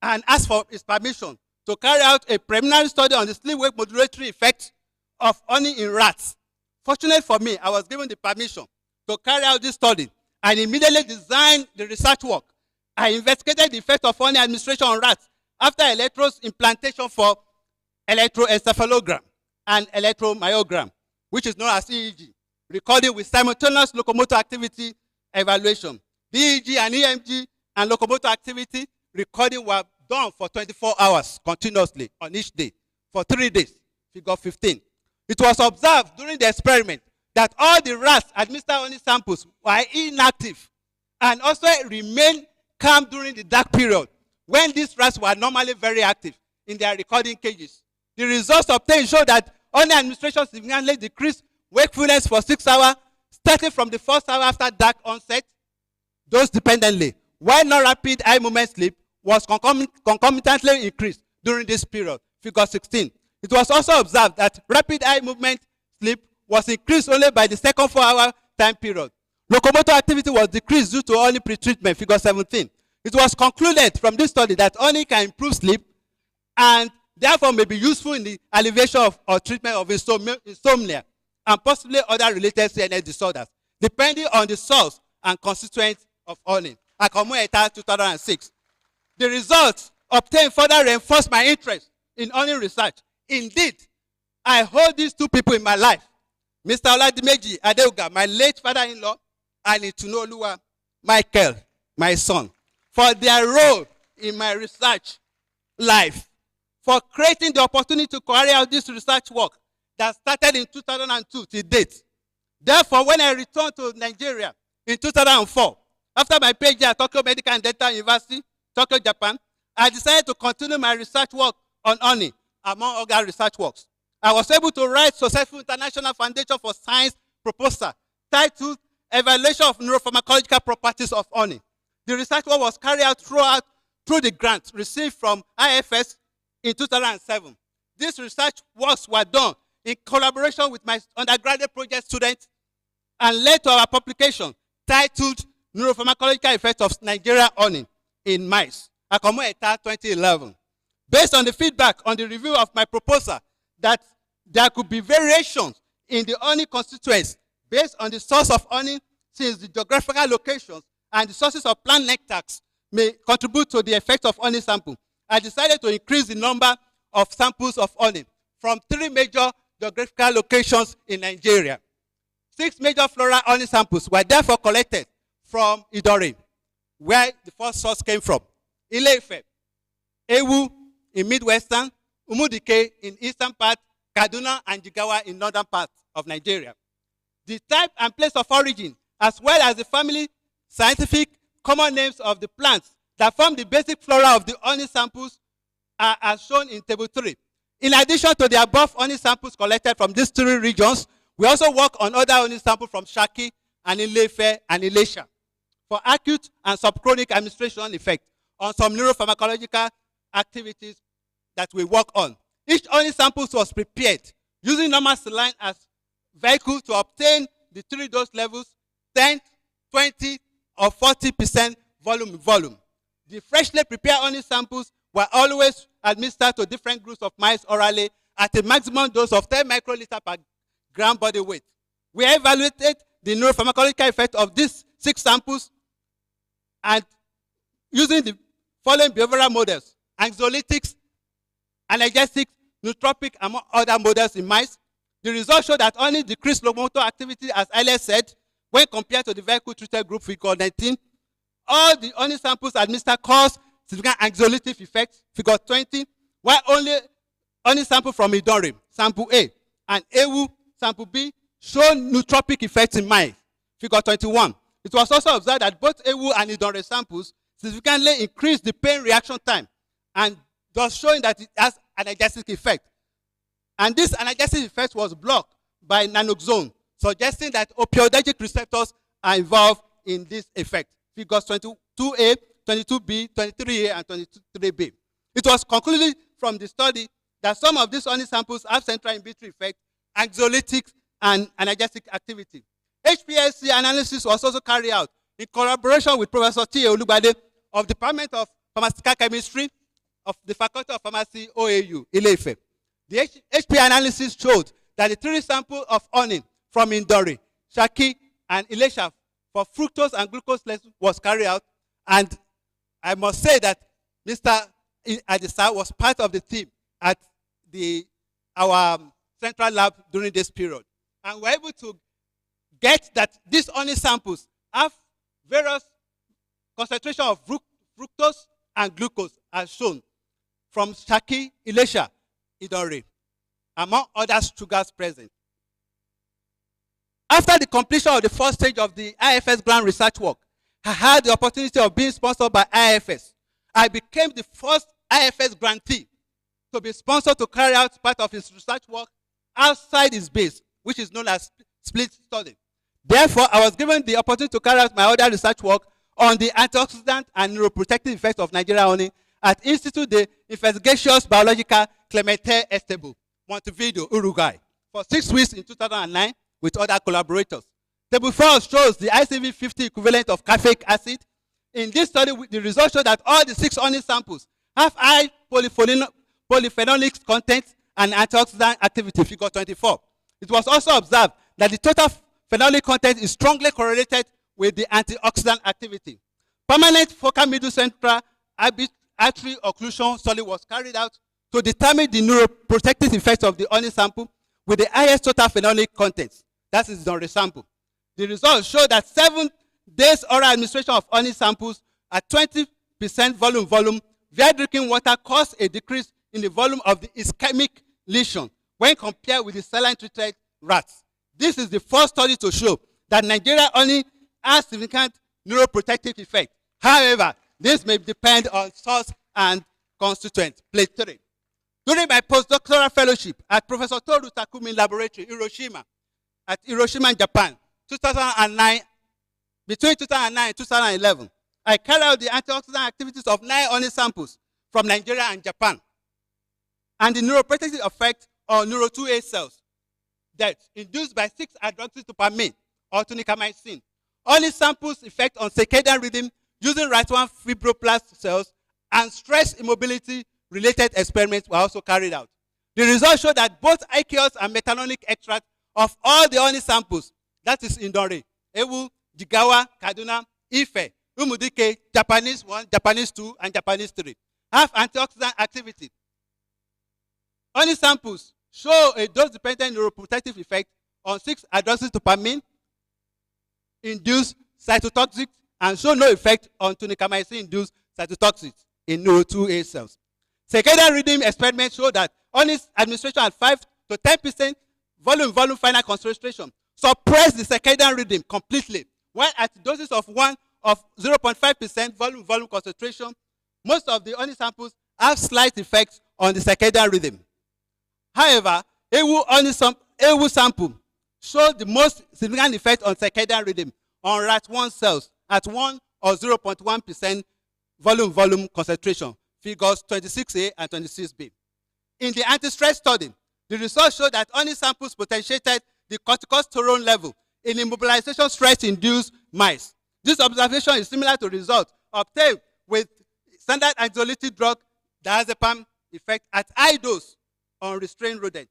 and ask for his permission to carry out a preliminary study on the sleep-wake modulatory effect of honey in rats. Fortunately for me, I was given the permission to carry out this study and immediately designed the research work. I investigated the effect of honey administration on rats after electrodes implantation for electroencephalogram and electromyogram, which is known as EEG, recording with simultaneous locomotor activity evaluation. BEG and EMG and locomotor activity recording were done for 24 hours continuously on each day for 3 days, figure 15. It was observed during the experiment that all the rats administered honey samples were inactive and also remained calm during the dark period when these rats were normally very active in their recording cages. The results obtained show that honey administration significantly decreased wakefulness for 6 hours, starting from the first hour after dark onset, dose dependently, while non-rapid eye movement sleep was concomitantly increased during this period, figure 16. It was also observed that rapid eye movement sleep was increased only by the second 4-hour time period. Locomotor activity was decreased due to honey pretreatment, figure 17. It was concluded from this study that honey can improve sleep and therefore may be useful in the alleviation of or treatment of insomnia and possibly other related CNS disorders, depending on the source and constituents of honey. AKANMU et al. 2006. The results obtained further reinforced my interest in honey research. Indeed, I hold these two people in my life, Mr. Oladimeji Adeuga, my late father-in-law, and Itunolowa Michael, my son, for their role in my research life, for creating the opportunity to carry out this research work that started in 2002 to date. Therefore, when I returned to Nigeria in 2004, after my PhD at Tokyo Medical and Dental University, Tokyo, Japan, I decided to continue my research work on honey, among other research works. I was able to write successful International Foundation for Science proposal titled Evaluation of Neuropharmacological Properties of Honey. The research work was carried out through the grant received from IFS in 2007. These research works were done in collaboration with my undergraduate project students and led to our publication titled Neuropharmacological Effects of Nigeria Honey in Mice, AKANMU et al. 2011. Based on the feedback on the review of my proposal that there could be variations in the honey constituents based on the source of honey, since the geographical locations and the sources of plant nectars may contribute to the effect of honey sample, I decided to increase the number of samples of honey from 3 major geographical locations in Nigeria. 6 major floral honey samples were therefore collected from Idori, where the first source came from, Ile-Ife, Ewu in Midwestern, Umudike in eastern part, Kaduna and Jigawa in northern part of Nigeria. The type and place of origin, as well as the family scientific common names of the plants that form the basic flora of the honey samples are as shown in table 3. In addition to the above honey samples collected from these 3 regions, we also work on other honey samples from Shaki and Ile-Ife and Ilesha for acute and subchronic administration effect on some neuropharmacological activities that we work on. Each honey sample was prepared using normal saline as vehicle to obtain the 3 dose levels, 10, 20, or 40% volume. The freshly prepared honey samples were always administered to different groups of mice orally at a maximum dose of 10 microliter per gram body weight. We evaluated the neuropharmacological effect of these 6 samples and using the following behavioral models: anxiolytics, analgesics, nootropic, among other models in mice. The results show that only decreased locomotor activity, as earlier said, when compared to the vehicle treated group, figure 19. All the honey samples administered caused significant anxiolytic effects, figure 20, while only honey sample from Idori, sample A, and Ewu, sample B, show nootropic effects in mice, figure 21. It was also observed that both Ewu and Idori samples significantly increased the pain reaction time, and thus showing that it has analgesic effect. And this analgesic effect was blocked by naloxone, suggesting that opioidergic receptors are involved in this effect. Figures 22A, 22B, 23A, and 23B. It was concluded from the study that some of these honey samples have central inhibitory effect, anxiolytics, and analgesic activity. HPLC analysis was also carried out in collaboration with Professor T. Olugbade of the Department of Pharmaceutical Chemistry of the Faculty of Pharmacy, OAU, Ile-Ife. The HP analysis showed that the 3 samples of honey from Indori, Shaki, and Ilesha for fructose and glucose levels was carried out, and I must say that Mr. Adisa was part of the team at our central lab during this period. And we were able to get that these honey samples have various concentration of fructose and glucose as shown from Shaki, Ile-Ife, Idore, among other sugars present. After the completion of the first stage of the IFS grant research work, I had the opportunity of being sponsored by IFS. I became the first IFS grantee to be sponsored to carry out part of his research work outside his base, which is known as split study. Therefore, I was given the opportunity to carry out my other research work on the antioxidant and neuroprotective effects of Nigerian honey at Instituto de Investigações Biológicas Clemente Estebo, Montevideo, Uruguay, for 6 weeks in 2009 with other collaborators. Table 4 shows the ICV50 equivalent of caffeic acid. In this study, the results show that all the 6 honey samples have high polyphenolic content and antioxidant activity, figure 24. It was also observed that the total phenolic content is strongly correlated with the antioxidant activity. Permanent focal middle central artery occlusion study was carried out to determine the neuroprotective effects of the honey sample with the highest total phenolic content. That is the sample. The results show that 7 days oral administration of honey samples at 20% volume via drinking water caused a decrease in the volume of the ischemic lesion when compared with the saline treated rats. This is the first study to show that Nigeria honey has significant neuroprotective effect. However, this may depend on source and constituent. Plate 3. During my postdoctoral fellowship at Professor Toru Takumi Laboratory, Hiroshima, at Hiroshima, Japan, 2009, between 2009 and 2011, I carried out the antioxidant activities of 9 honey samples from Nigeria and Japan, and the neuroprotective effect on neuro-2A cells that induced by 6-hydroxydopamine or tunicamycin. Honey samples effect on circadian rhythm using right-one fibroblast cells and stress immobility related experiments were also carried out. The results show that both aqueous and methanolic extract of all the honey samples, that is Indore, Ewu, Jigawa, Kaduna, Ife, Umudike, Japanese 1, Japanese 2, and Japanese 3, have antioxidant activity. Honey samples show a dose-dependent neuroprotective effect on 6-hydroxydopamine induced cytotoxic and show no effect on tunicamycin induced cytotoxic in neuro-2A cells. Circadian rhythm experiments show that honey administration at 5 to 10% volume final concentration suppress the circadian rhythm completely, while at doses of 0.5% volume concentration, most of the honey samples have slight effects on the circadian rhythm. However, Ewu sample showed the most significant effect on circadian rhythm on rat1 cells at 1 or 0.1% volume concentration, figures 26A and 26B. In the anti-stress study, the results showed that honey samples potentiated the corticosterone level in immobilization stress-induced mice. This observation is similar to results obtained with standard anxiolytic drug diazepam effect at high dose on restrained rodent.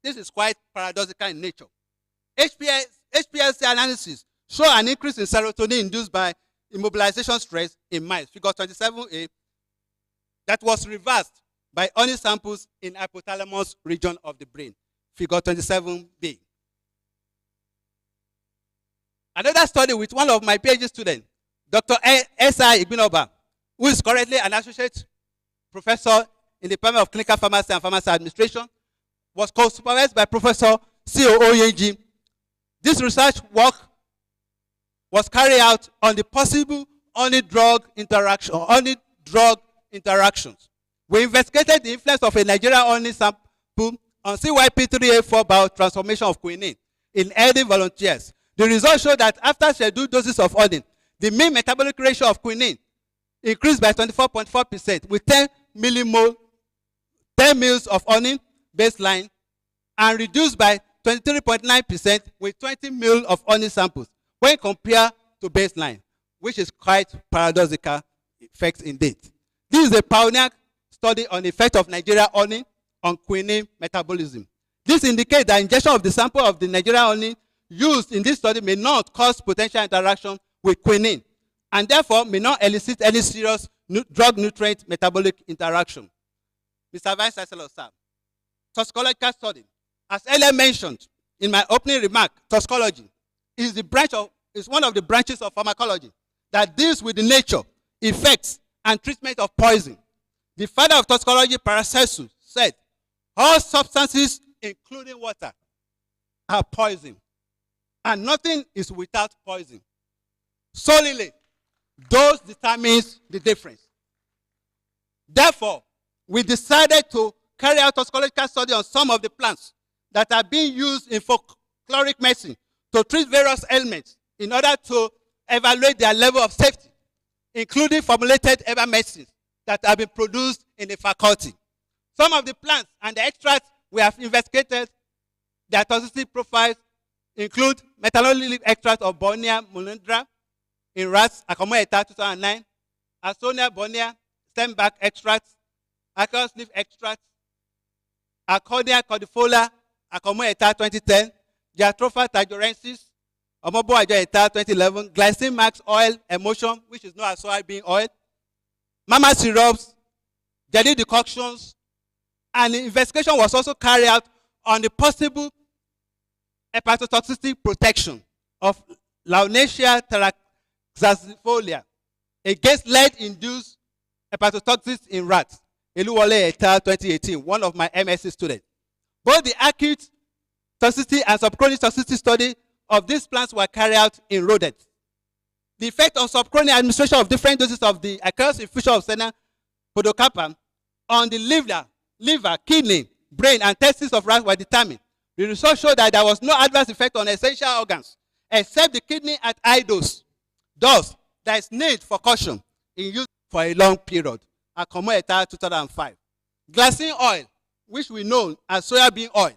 This is quite paradoxical in nature. HPLC analysis show an increase in serotonin induced by immobilization stress in mice, figure 27A, that was reversed by honey samples in hypothalamus region of the brain, figure 27B. Another study with one of my PhD students, Dr. S.I. Igbinoba, who is currently an associate professor in the Department of Clinical Pharmacy and Pharmacy Administration, was co-supervised by Professor C.O. Oyeji. This research work was carried out on the possible honey-drug interactions. We investigated the influence of a Nigerian honey sample on CYP3A4 biotransformation of quinine in healthy volunteers. The results show that after scheduled doses of honey, the mean metabolic ratio of quinine increased by 24.4% with 10 mils of honey baseline and reduced by 23.9% with 20 mil of honey samples when compared to baseline, which is quite paradoxical effects indeed. This is a pioneer study on the effect of Nigerian honey on quinine metabolism. This indicates that injection of the sample of the Nigerian honey used in this study may not cause potential interaction with quinine and therefore may not elicit any serious drug-nutrient metabolic interaction. Mr. Vice Chancellor, sir, toxicological study. As earlier mentioned in my opening remark, toxicology is one of the branches of pharmacology that deals with the nature, effects, and treatment of poison. The father of toxicology, Paracelsus, said, all substances, including water, are poison, and nothing is without poison. Solely, those determines the difference. Therefore, we decided to carry out toxicological study on some of the plants that are being used in folkloric medicine to treat various ailments in order to evaluate their level of safety, including formulated herbal medicines that have been produced in the faculty. Some of the plants and the extracts we have investigated, their toxicity profiles include methanol extract of Bornea mulindra in rats, AKANMU et al. 2009, Asonia bornea stem bark extract, Acarus leaf extract, Arconia cordifolia, AKANMU et al. 2010, Jatropha tigerensis, Omobo Ajo et al. 2011, glycine max oil emulsion, which is known as soybean oil, mama syrups, jelly decoctions, and the investigation was also carried out on the possible hepatotoxicity protection of Launecia taraxazifolia against lead-induced hepatotoxicity in rats. Eluwole et al. 2018, one of my M.Sc students. Both the acute toxicity and subchronic toxicity study of these plants were carried out in rodents. The effect of subchronic administration of different doses of the aqueous infusion of Senna podocarpum on the liver, kidney, brain, and testes of rats were determined. The results showed that there was no adverse effect on essential organs except the kidney at high dose. Thus, there is need for caution in use for a long period. AKANMU et al. 2005. Glycine oil, which we know as soybean oil.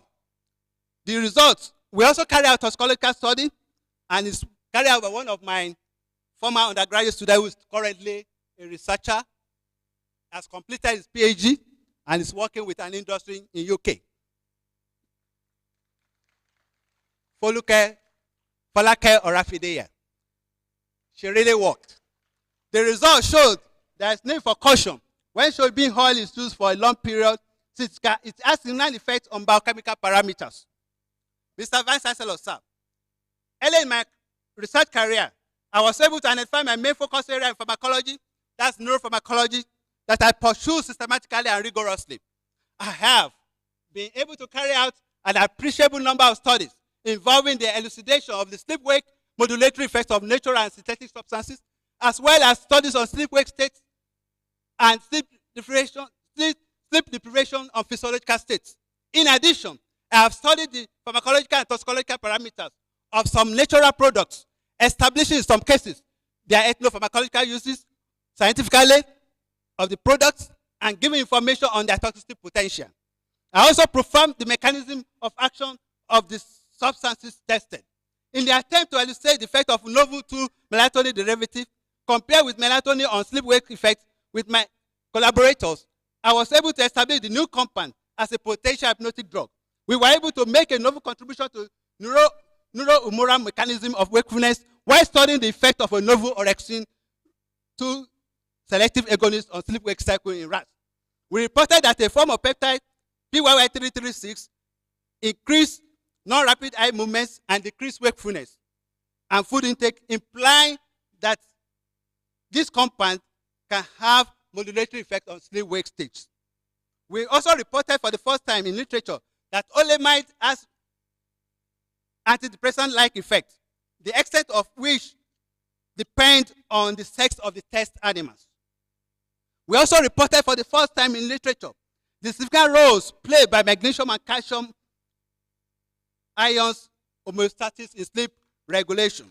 The results, we also carry out toxicological study, and it's carried out by one of my former undergraduate students who is currently a researcher, has completed his PhD, and is working with an industry in UK. Folake orafidea. She really worked. The results showed there is need for caution when soybean oil is used for a long period, since it has a significant effect on biochemical parameters. Mr. Vice Chancellor, sir, early in my research career, I was able to identify my main focus area in pharmacology, that's neuropharmacology, that I pursue systematically and rigorously. I have been able to carry out an appreciable number of studies involving the elucidation of the sleep-wake modulatory effects of natural and synthetic substances, as well as studies on sleep-wake states and sleep deprivation on physiological states. In addition, I have studied the pharmacological and toxicological parameters of some natural products, establishing in some cases their ethnopharmacological uses scientifically of the products and giving information on their toxicity potential. I also performed the mechanism of action of the substances tested. In the attempt to elucidate the effect of novel 2 melatonin derivative compared with melatonin on sleep-wake effects with my collaborators, I was able to establish the new compound as a potential hypnotic drug. We were able to make a novel contribution to neurohumoral mechanism of wakefulness while studying the effect of a novel orexin 2 selective agonist on sleep-wake cycle in rats. We reported that a form of peptide, PYY336, increased non-rapid eye movements and decreased wakefulness and food intake, implying that this compound can have modulatory effect on sleep-wake states. We also reported for the first time in literature that olemide has antidepressant-like effect, the extent of which depends on the sex of the test animals. We also reported for the first time in literature the significant roles played by magnesium and calcium ions homeostasis in sleep regulation.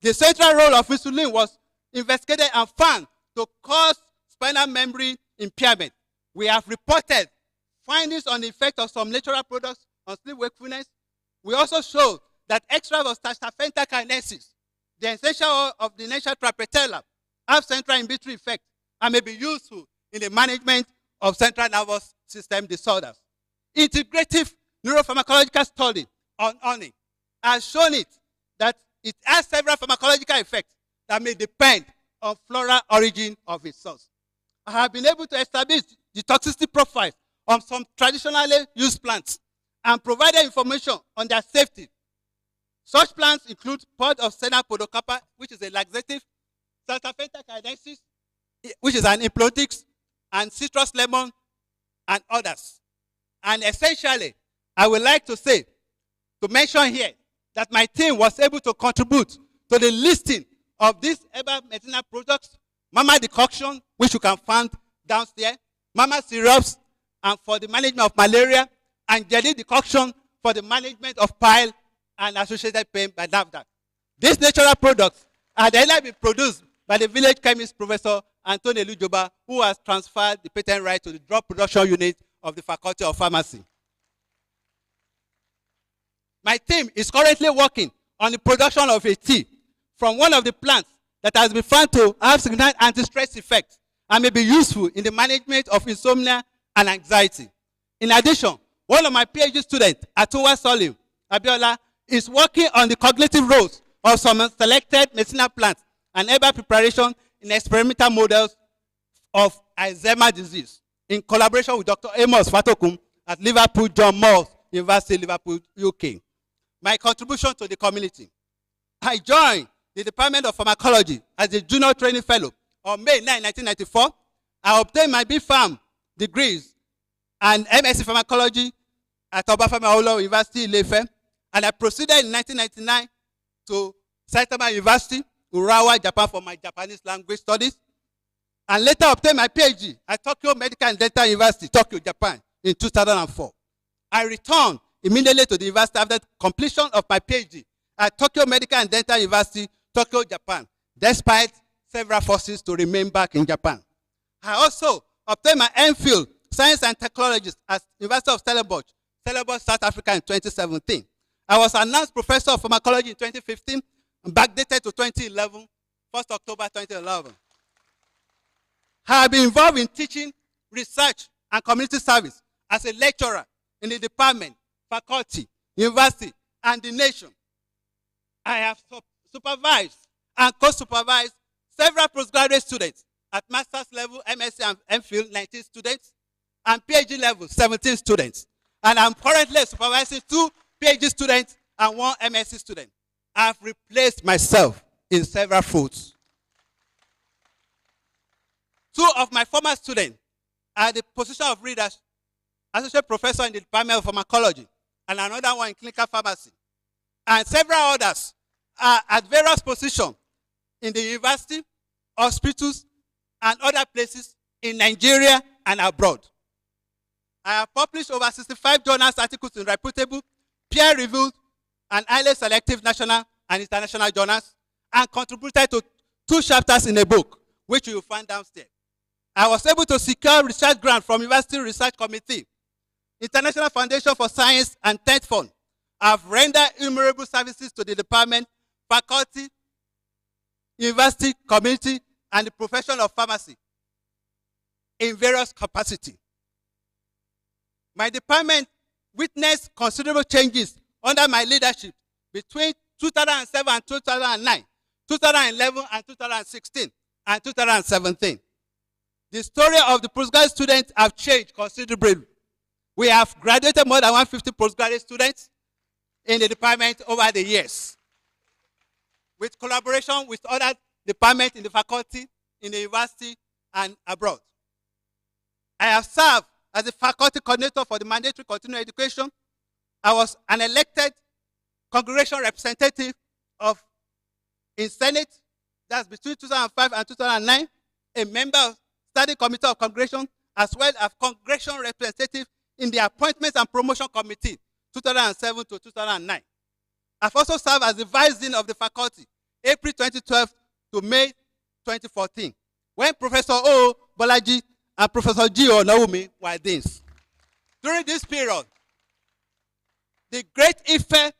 The central role of insulin was investigated and found to cause spinal memory impairment. We have reported findings on the effect of some natural products on sleep wakefulness. We also showed that extract of stachypentakanesis, the essential oil of the natural trapetella, have central inhibitory effect and may be useful in the management of central nervous system disorders. Integrative neuropharmacological study on honey has shown it that it has several pharmacological effects that may depend on floral origin of its source. I have been able to establish the toxicity profiles of some traditionally used plants and provided information on their safety, Such plants include pod of Senna podocapa, which is a laxative, Saltaphenta caedensis, which is an hypnotics, and citrus lemon, and others. And essentially, I would like to mention here that my team was able to contribute to the listing of these herbal medicinal products, Mama decoction, which you can find downstairs, Mama syrups, and for the management of malaria, and jelly decoction for the management of pile and associated pain by NAFDAC. These natural products are then been produced by the village chemist Professor Anthony Lujoba, who has transferred the patent right to the drug production unit of the Faculty of Pharmacy. My team is currently working on the production of a tea from one of the plants that has been found to have significant anti-stress effects and may be useful in the management of insomnia and anxiety. In addition, one of my PhD students, Atuwa Solim Abiola, is working on the cognitive roles of some selected medicinal plants and herbal preparation in experimental models of Alzheimer's disease in collaboration with Dr. Amos Fatokum at Liverpool John Moores University, Liverpool, UK. My contribution to the community. I joined the Department of Pharmacology as a junior training fellow on May 9, 1994. I obtained my B.Pharm degrees and M.Sc Pharmacology at Oduduwa University, Ile-Ife, and I proceeded in 1999 to Saitama University, Urawa, Japan for my Japanese language studies, and later obtained my PhD at Tokyo Medical and Dental University, Tokyo, Japan, in 2004. I returned immediately to the university after completion of my PhD at Tokyo Medical and Dental University, Tokyo, Japan, despite several forces to remain back in Japan. I also obtained my MPhil Science and Technology at University of Stellenbosch, South Africa in 2017. I was announced Professor of Pharmacology in 2015 and backdated to 2011, 1st October 2011. I have been involved in teaching, research, and community service as a lecturer in the department, faculty, university, and the nation. I have supervised and co-supervised several postgraduate students at master's level, MSc and MPhil, 19 students, and PhD level, 17 students. And I'm currently supervising 2 PhD students and 1 MSc student. I've replaced myself in several fields. 2 of my former students are at the position of readers, associate professor in the Department of Pharmacology, and another one in clinical pharmacy. And several others are at various positions in the university, hospitals, and other places in Nigeria and abroad. I have published over 65 journals articles in reputable, peer-reviewed, and highly selective national and international journals, and contributed to 2 chapters in a book, which you will find downstairs. I was able to secure research grant from University Research Committee, International Foundation for Science, and TED Fund. I have rendered innumerable services to the department, faculty, university, community, and the profession of pharmacy in various capacities. My department witnessed considerable changes under my leadership between 2007 and 2009, 2011 and 2016, and 2017. The story of the postgraduate students have changed considerably. We have graduated more than 150 postgraduate students in the department over the years, with collaboration with other departments in the faculty, in the university, and abroad. I have served as the faculty coordinator for the mandatory continuing education. I was an elected congregation representative in Senate, that's between 2005 and 2009, a member of study committee of congregation, as well as congregation representative in the appointments and promotion committee, 2007 to 2009. I've also served as the vice dean of the faculty, April 2012 to May 2014, when Professor O. Bolaji and Professor G. Naomi were deans. During this period, the Great Ife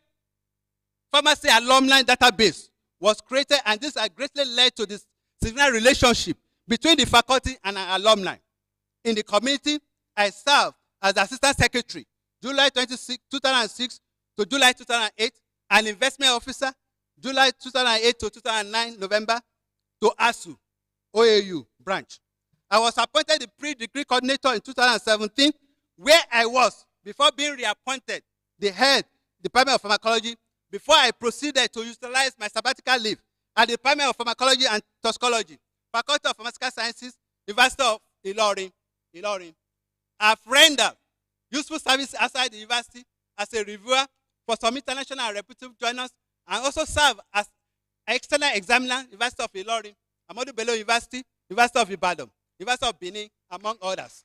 Pharmacy Alumni Database was created, and this has greatly led to this significant relationship between the faculty and our alumni. In the community, I served as Assistant Secretary, July 2006 to July 2008, and Investment Officer, July 2008 to 2009, November, to ASU, OAU branch. I was appointed the pre-degree coordinator in 2017, where I was, before being reappointed, the head Department of Pharmacology before I proceeded to utilize my sabbatical leave at the Department of Pharmacology and Toxicology, Faculty of Pharmaceutical Sciences, University of Ile-Ife. I've rendered useful service outside the university as a reviewer for some international and reputable journals, and also serve as external examiner, University of Ile-Ife, Ahmadu Bello University, University of Ibadan, University of Benin, among others.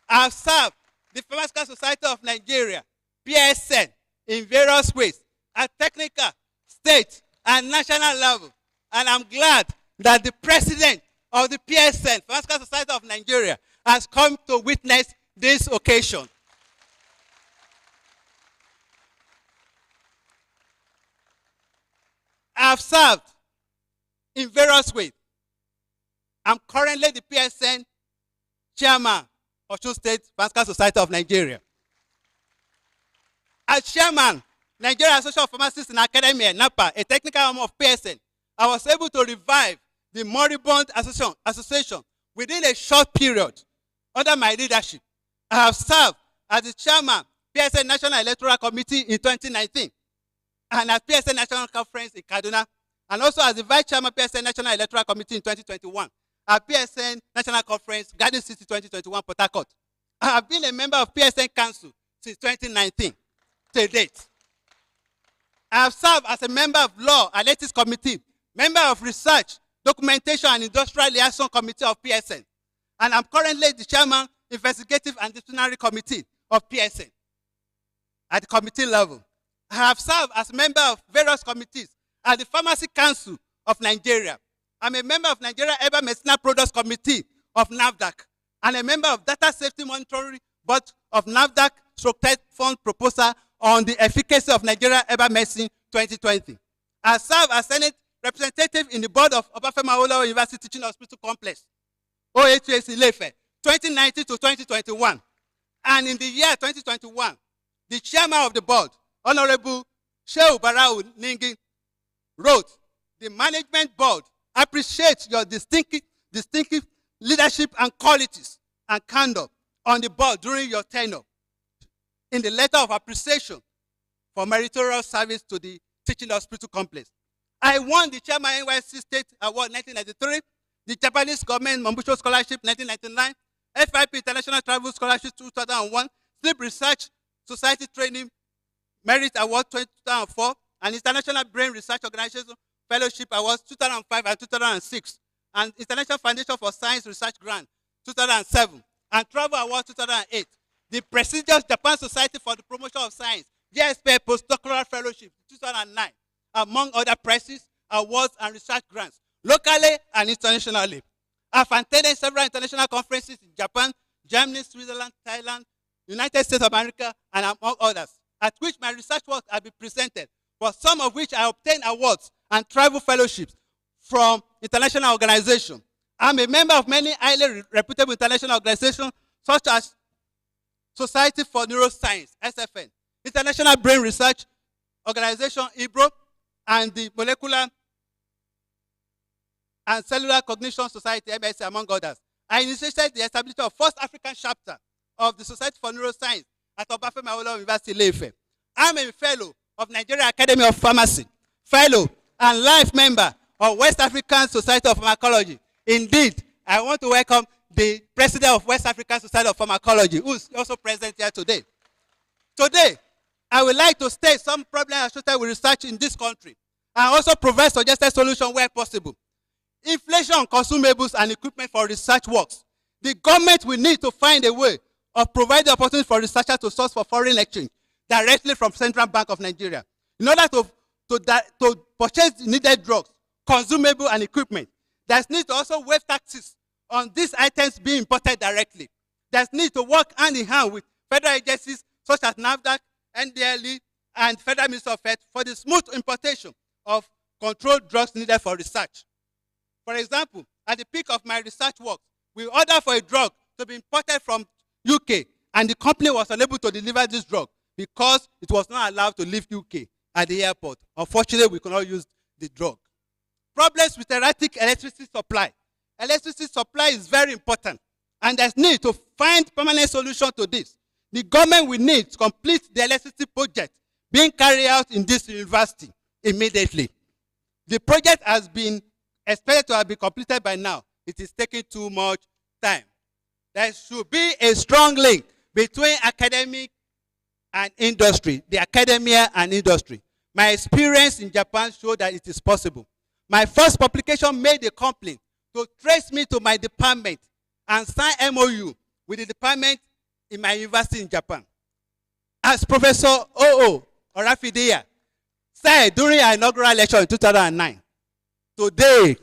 I've served the Pharmaceutical Society of Nigeria, MPSN, in various ways at technical, state, and national level. And I'm glad that the president of the PSN, Pharmaceutical Society of Nigeria, has come to witness this occasion. I've served in various ways. I'm currently the PSN chairman of Osun State Pharmaceutical Society of Nigeria. As chairman, Nigeria Association of Pharmacists in Academia, NAPA, a technical arm of PSN, I was able to revive the moribund association within a short period under my leadership. I have served as the chairman, PSN National Electoral Committee in 2019, and as PSN National Conference in Kaduna, and also as the vice chairman, PSN National Electoral Committee in 2021, at PSN National Conference, Garden City 2021, Port Harcourt. I have been a member of PSN Council since 2019 to date. I have served as a member of Law and Ethics Committee, member of Research, Documentation and Industrial Liaison Committee of PSN, and I'm currently the chairman, Investigative and Disciplinary Committee of PSN at the committee level. I have served as a member of various committees at the Pharmacy Council of Nigeria. I'm a member of Nigeria Herbal Medicinal Products Committee of NAFDAC, and a member of Data Safety Monitoring Board of NAFDAC Fund Proposal on the Efficacy of Nigeria Herbal Medicine 2020. I serve as Senate representative in the board of Obafemi University Teaching Hospital Complex, OHS Ile-Ife, 2019 to 2021. And in the year 2021, the chairman of the board, Honorable Shehu Barau Ningi, wrote, "The management board appreciates your distinctive leadership and qualities and candor on the board during your tenure," in the letter of appreciation for meritorious service to the teaching hospital complex. I won the Chairman NYSC State Award 1993, the Japanese Government Mambucho Scholarship 1999, FIP International Travel Scholarship 2001, Sleep Research Society Training Merit Award 2004, and International Brain Research Organization Fellowship Awards 2005 and 2006, and International Foundation for Science Research Grant 2007, and Travel Award 2008. The prestigious Japan Society for the Promotion of Science, JSP Postdoctoral Fellowship 2009, among other prizes, awards, and research grants, locally and internationally. I've attended several international conferences in Japan, Germany, Switzerland, Thailand, United States of America, and among others, at which my research work has been presented, for some of which I obtained awards and travel fellowships from international organizations. I'm a member of many highly reputable international organizations, such as Society for Neuroscience, SFN, International Brain Research Organization, IBRO, and the Molecular and Cellular Cognition Society, M.Sc, among others. I initiated the establishment of first African chapter of the Society for Neuroscience at Obafemi Awolowo University, Ile-Ife. I'm a fellow of Nigeria Academy of Pharmacy, fellow and life member of West African Society of Pharmacology. Indeed, I want to welcome the president of West African Society of Pharmacology, who is also present here today. Today, I would like to state some problems associated with research in this country, and also provide suggested solutions where possible. Inflation on consumables and equipment for research works. The government will need to find a way of providing opportunities for researchers to source for foreign exchange directly from Central Bank of Nigeria. In order to purchase the needed drugs, consumables, and equipment, there's need to also waive taxes on these items being imported directly. There's need to work hand in hand with federal agencies such as NAFDAC, NDLE, and Federal Ministry of Health for the smooth importation of controlled drugs needed for research. For example, at the peak of my research work, we ordered for a drug to be imported from UK, and the company was unable to deliver this drug because it was not allowed to leave UK at the airport. Unfortunately, we could not use the drug. Problems with erratic electricity supply. Electricity supply is very important, and there's need to find permanent solution to this. The government will need to complete the electricity project being carried out in this university immediately. The project has been expected to have been completed by now. It is taking too much time. There should be a strong link between academic and industry, the academia and industry. My experience in Japan showed that it is possible. My first publication made a complaint to trace me to my department and sign MOU with the department in my university in Japan. As Professor O.O. Orafidia said during our inaugural lecture in 2009, today,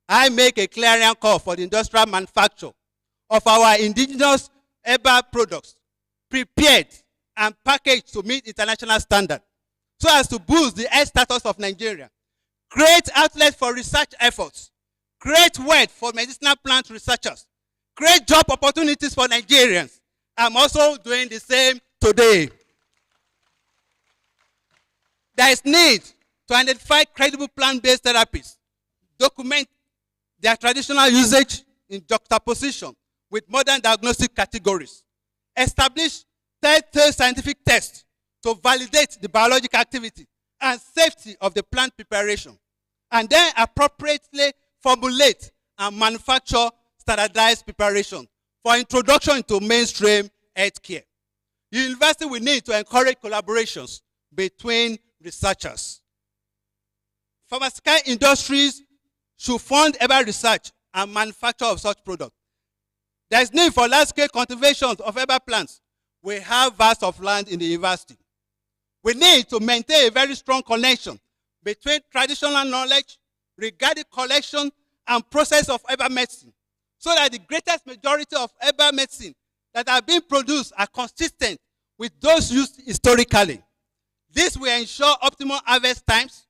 I make a clarion call for the industrial manufacture of our indigenous herbal products, prepared and packaged to meet international standards, so as to boost the health status of Nigeria, create outlets for research efforts, create wealth for medicinal plant researchers, create job opportunities for Nigerians. I'm also doing the same today. There is need to identify credible plant-based therapies, document their traditional usage in juxtaposition with modern diagnostic categories, establish third-tier scientific tests to validate the biological activity and safety of the plant preparation, and then appropriately formulate and manufacture standardized preparation for introduction into mainstream healthcare. The university will need to encourage collaborations between researchers. Pharmaceutical industries should fund herbal research and manufacture of such products. There is need for large-scale cultivations of herbal plants. We have vast of land in the university. We need to maintain a very strong connection between traditional knowledge regarding collection and process of herbal medicine, so that the greatest majority of herbal medicine that are being produced are consistent with those used historically. This will ensure optimal harvest times,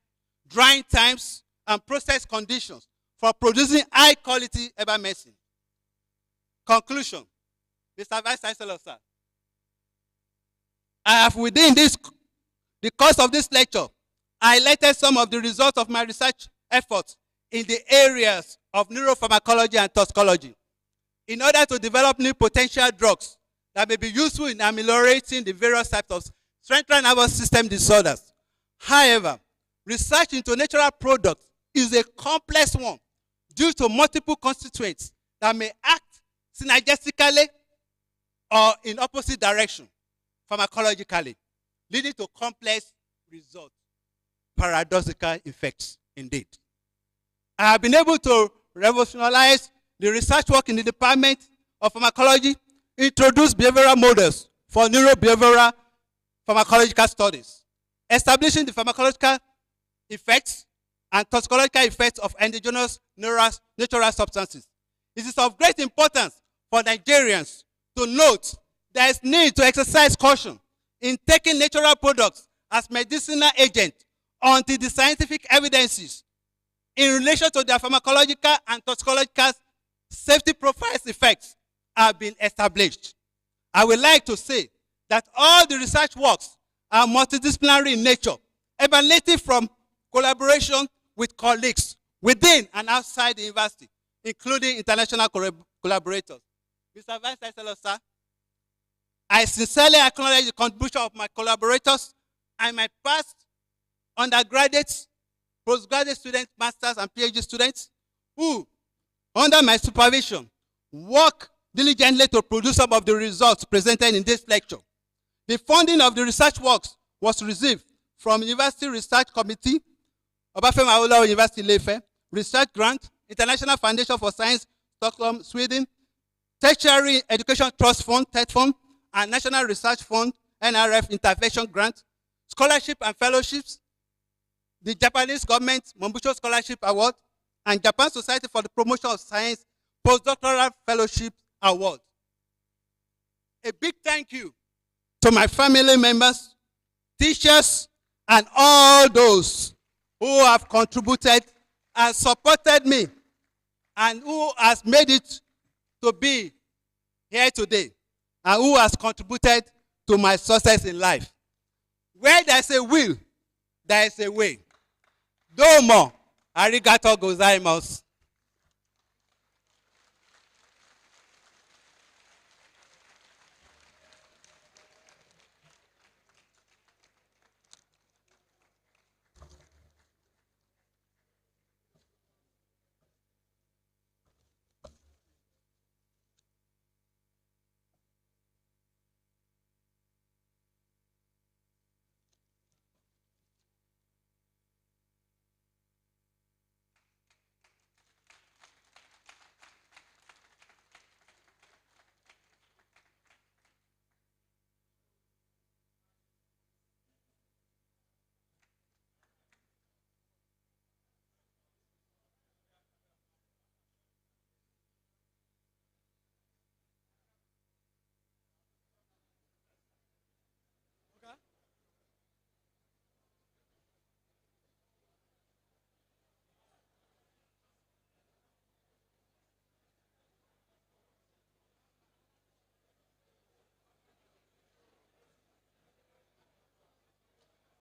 drying times, and process conditions for producing high-quality herbal medicine. Conclusion. Mr. Vice Chancellor, sir, I have within the course of this lecture highlighted some of the results of my research efforts in the areas of neuropharmacology and toxicology in order to develop new potential drugs that may be useful in ameliorating the various types of central nervous system disorders. However, research into natural products is a complex one due to multiple constituents that may act synergistically or in opposite direction pharmacologically, leading to complex results, paradoxical effects indeed. I have been able to revolutionize the research work in the Department of Pharmacology, introduce behavioral models for neurobehavioral pharmacological studies, establishing the pharmacological effects and toxicological effects of endogenous natural substances. It is of great importance for Nigerians to note there is need to exercise caution in taking natural products as medicinal agents until the scientific evidences in relation to their pharmacological and toxicological safety profiles effects have been established. I would like to say that all the research works are multidisciplinary in nature, emanating from collaboration with colleagues within and outside the university, including international collaborators. Mr. Vice Chancellor, sir, I sincerely acknowledge the contribution of my collaborators and my past undergraduates, postgraduate students, masters, and PhD students who, under my supervision, work diligently to produce some of the results presented in this lecture. The funding of the research works was received from University Research Committee, Obafemi University Ile-Ife, Research Grant, International Foundation for Science, Stockholm, Sweden, Tertiary Education Trust Fund, TED Fund, and National Research Fund, NRF Intervention Grant, Scholarship and Fellowships, the Japanese Government Mombucho Scholarship Award, and Japan Society for the Promotion of Science Postdoctoral Fellowship Award. A big thank you to my family members, teachers, and all those who have contributed and supported me and who has made it to be here today and who has contributed to my success in life. Where there's a will, there is a way. Domo, arigato gozaimasu.